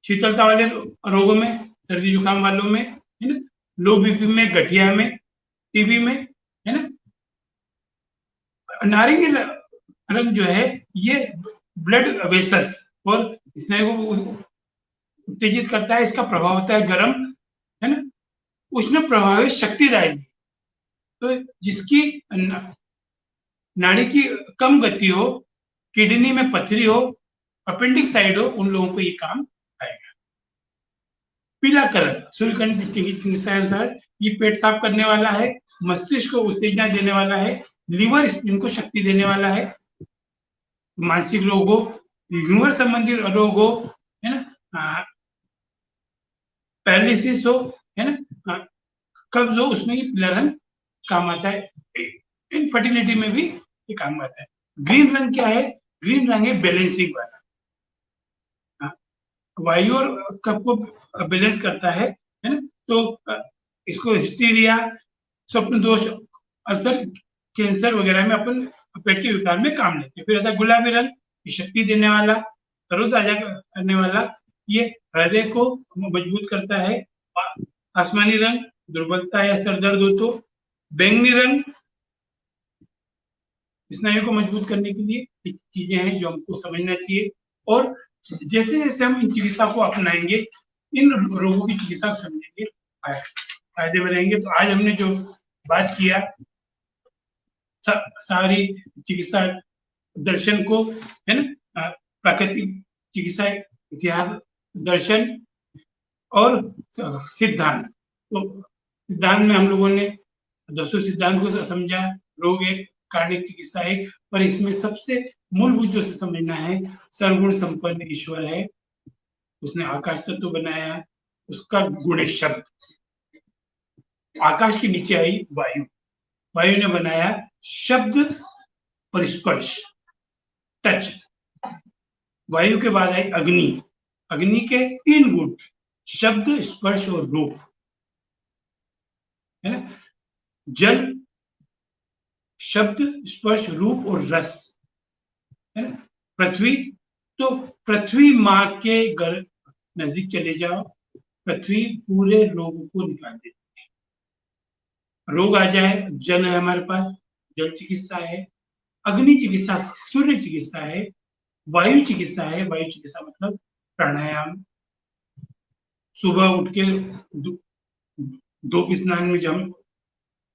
शीतलता वाले रोगों में, सर्दी जुकाम वालों में, है ना, लो बीपी में, गठिया में, टीबी में, है ना। नारंगी रंग जो है ये ब्लड वेसल्स और स्नायु को उत्तेजित करता है, इसका प्रभाव होता है गर्म, है ना, उष्ण प्रभावित शक्तिदायी। तो जिसकी नाड़ी की कम गति हो, किडनी में पथरी हो, अपेंडिक्स साइड हो, उन लोगों को ये काम आएगा। पीला कलर सूर्यकांत चिकित्सा अनुसार ये पेट साफ करने वाला है, मस्तिष्क को उत्तेजना देने वाला है, लिवर स्प्लीन को शक्ति देने वाला है, मानसिक रोग हो, लिवर संबंधी रोग हो, है ना, पैरालिसिस हो, है ना, कब्ज हो, उसमें ये पीला रंग काम आता है। इनफर्टिलिटी में भी ये काम आता है। ग्रीन रंग क्या है? ग्रीन रंग है बैलेंसिंग वाला, वायु और कफ को बैलेंस करता है ना। तो इसको हिस्टीरिया, स्वप्न दोष, अल्सर, कैंसर वगैरह में अपन पेट के विकार में काम लेते हैं। फिर आता है गुलाबी रंग, शक्ति देने वाला, तरोताजा करने वाला, ये हृदय को मजबूत करता है। आसमानी रंग दुर्बलता या सर दर्द हो तो। बैंगनी रंग स्नायु को मजबूत करने के लिए चीजें हैं जो हमको समझना चाहिए, और जैसे जैसे हम इन चिकित्सा को अपनाएंगे, इन रोगों की चिकित्सा समझेंगे, फायदे में रहेंगे। तो आज हमने जो बात किया, सारी चिकित्सा दर्शन को, है ना, प्राकृतिक चिकित्सा इतिहास, दर्शन और सिद्धांत। तो सिद्धांत में हम लोगों ने 10 सिद्धांत को समझा, रोग एक, कार्डिक चिकित्सा एक, पर इसमें सबसे मूलभूत जो समझना है, सर्वगुण संपन्न ईश्वर है, उसने आकाश तत्व बनाया, उसका गुण है शब्द। आकाश के नीचे आई वायु, वायु ने बनाया शब्द और स्पर्श, टच। वायु के बाद आई अग्नि, अग्नि के 3 गुण, शब्द, स्पर्श और रूप, है ना। जल, शब्द, स्पर्श, रूप और रस, है ना। पृथ्वी, तो पृथ्वी माँ के घर नजदीक चले जाओ, पृथ्वी पूरे रोग को निकाल देती है। रोग आ जाए, जल है हमारे पास, जल चिकित्सा है। अग्नि चिकित्सा सूर्य चिकित्सा है। वायु चिकित्सा है, वायु चिकित्सा मतलब प्राणायाम, सुबह उठ के धूप स्नान में जब हम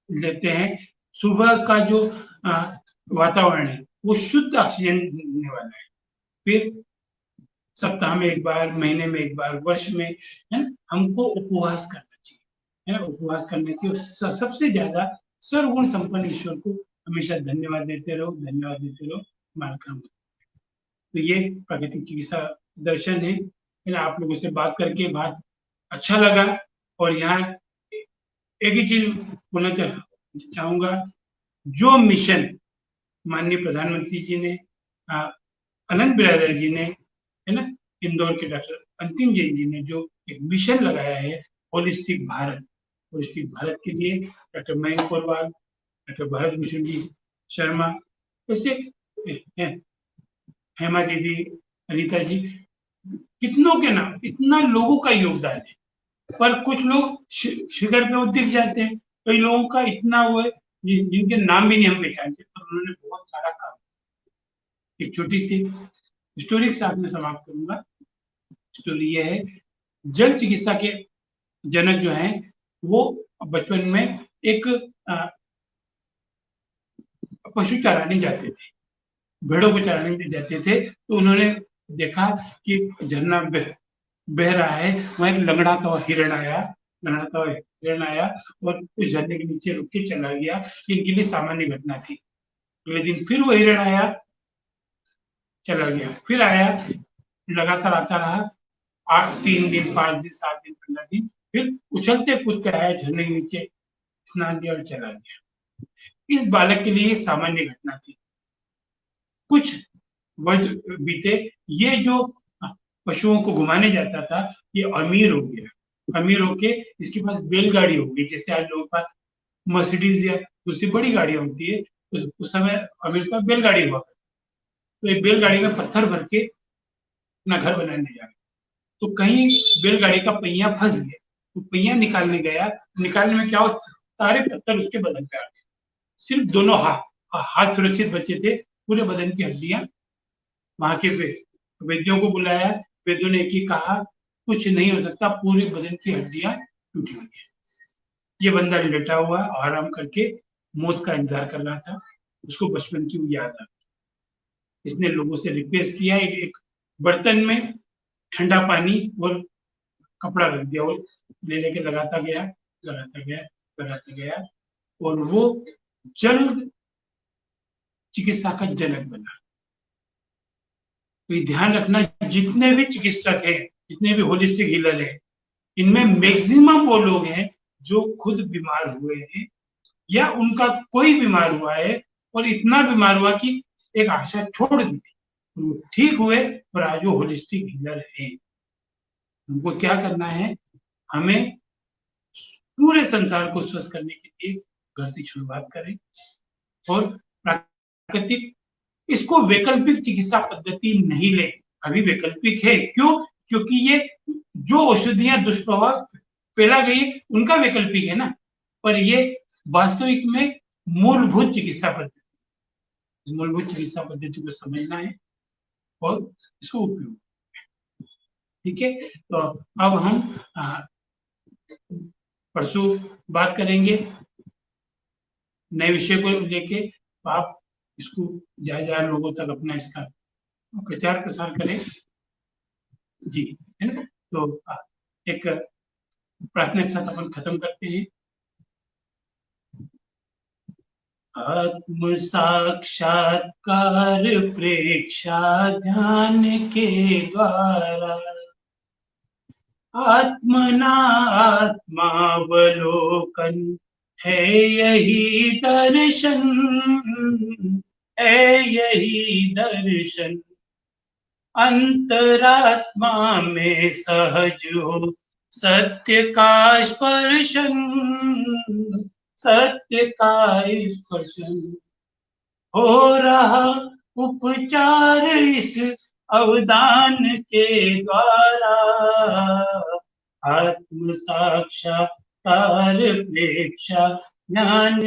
लेते हैं, सुबह का जो वातावरण है वो शुद्ध ऑक्सीजन देने वाला है। फिर सप्ताह में एक बार, महीने में एक बार, वर्ष में, है ना, हमको उपवास करना चाहिए, है ना, उपवास करना चाहिए। सबसे ज्यादा सर्वगुण संपन्न ईश्वर को हमेशा धन्यवाद देते रहो, धन्यवाद देते रहो, हमारा काम। तो ये प्राकृतिक चिकित्सा दर्शन है ना। आप लोगों से बात करके बहुत अच्छा लगा, और यहाँ एक ही चीज बोलना चाहूंगा, जो मिशन माननीय प्रधानमंत्री जी ने, अनंत बिरादर जी ने, है ना, इंदौर के डॉक्टर अंतिम जैन जी ने जो एक मिशन लगाया है, होलिस्टिक भारत, होलिस्टिक भारत के लिए डॉक्टर मयंक पोरवाल, डॉक्टर भरत भूषण जी शर्मा, ऐसे हेमा दीदी, अनीता जी, कितनों के नाम, इतना लोगों का योगदान है। पर कुछ लोग शिखर पे वो दिख जाते हैं, कई लोगों का इतना वो है जिनके नाम भी नहीं हम पहचानते, पर उन्होंने बहुत सारा काम। एक छोटी सी स्टोरी के साथ में समाप्त करूंगा। स्टोरी ये है, जल चिकित्सा के जनक जो हैं वो बचपन में एक पशु चराने जाते थे, भेड़ों को चराने जाते थे। तो उन्होंने देखा कि झरना बह रहा है, वहां एक लंगड़ाता हुआ हिरण आया, लंगड़ाता हुआ हिरण आया और उस झरने के नीचे रुक के चला गया। इनके लिए सामान्य घटना थी। अगले दिन फिर वो हिरण आया, चला गया, फिर आया, लगातार आता रहा। 3 दिन, 5 दिन, 7 दिन, 15 दिन, फिर उछलते कूदते आया झरने के नीचे, स्नान किया और चला गया। इस बालक के लिए सामान्य घटना थी। कुछ वर्ष बीते, ये जो पशुओं को घुमाने जाता था, ये अमीर हो गया। अमीर होके इसके पास बैलगाड़ी हो गई, जैसे आज लोगों के पास मर्सिडीज या दूसरी बड़ी गाड़ियां होती है, उस समय अमीर का बैलगाड़ी हुआ। तो एक बैलगाड़ी में पत्थर भर के अपना घर बनाने जा रहा, तो कहीं बैलगाड़ी का पहिया फंस गया। तो पहिया निकालने गया, निकालने में क्या हो, सारे पत्थर उसके बदन पे आ गए। सिर्फ दोनों हाथ सुरक्षित बचे थे, पूरे बदन की हड्डियां। वहां के वैद्यों को बुलाया, वैद्यों ने एक ही कहा, कुछ नहीं हो सकता, पूरे बदन की हड्डियां टूटी हुई है। ये बंदा लेटा हुआ आराम करके मौत का इंतजार कर रहा था। उसको बचपन की याद आ, इसने लोगों से रिक्वेस्ट किया, एक बर्तन में ठंडा पानी और कपड़ा रख दिया, वो ले लेके लगाता गया, लगाता गया, लगाता गया, और वो जल्द चिकित्सा का जनक बना। तो ध्यान रखना, जितने भी चिकित्सक हैं, जितने भी होलिस्टिक हीलर हैं, इनमें मैक्सिमम वो लोग हैं जो खुद बीमार हुए हैं या उनका कोई बीमार हुआ है और इतना बीमार हुआ कि एक आशा छोड़ दी थी, वो ठीक हुए और आज वो होलिस्टिक हीलर है। हमको क्या करना है, हमें पूरे संसार को स्वस्थ करने के लिए घर से शुरुआत करें और प्राकृतिक, इसको वैकल्पिक चिकित्सा पद्धति नहीं ले। अभी वैकल्पिक है, क्यों? क्योंकि ये जो औषधियां दुष्प्रभाव फैला गई उनका वैकल्पिक है ना, पर ये वास्तविक में मूलभूत चिकित्सा पद्धति, मूलभूत चिकित्सा पद्धति को समझना है और इसको उपयोग। ठीक है, तो अब हम परसों बात करेंगे नए विषय को लेके। तो आप इसको ज्यादा लोगों तक अपना इसका प्रचार प्रसार करें जी, है ना। तो एक प्रार्थना के साथ अपन खत्म करते हैं। आत्म साक्षात्कार प्रेक्षा ध्यान के द्वारा, आत्मनात्मावलोकन है यही दर्शन, है यही दर्शन। अंतरात्मा में सहज हो सत्य का स्पर्शन, सत्य का स्पर्शन। हो रहा उपचार इस अवदान के द्वारा, आत्म साक्षात्कार प्रेक्षा ज्ञान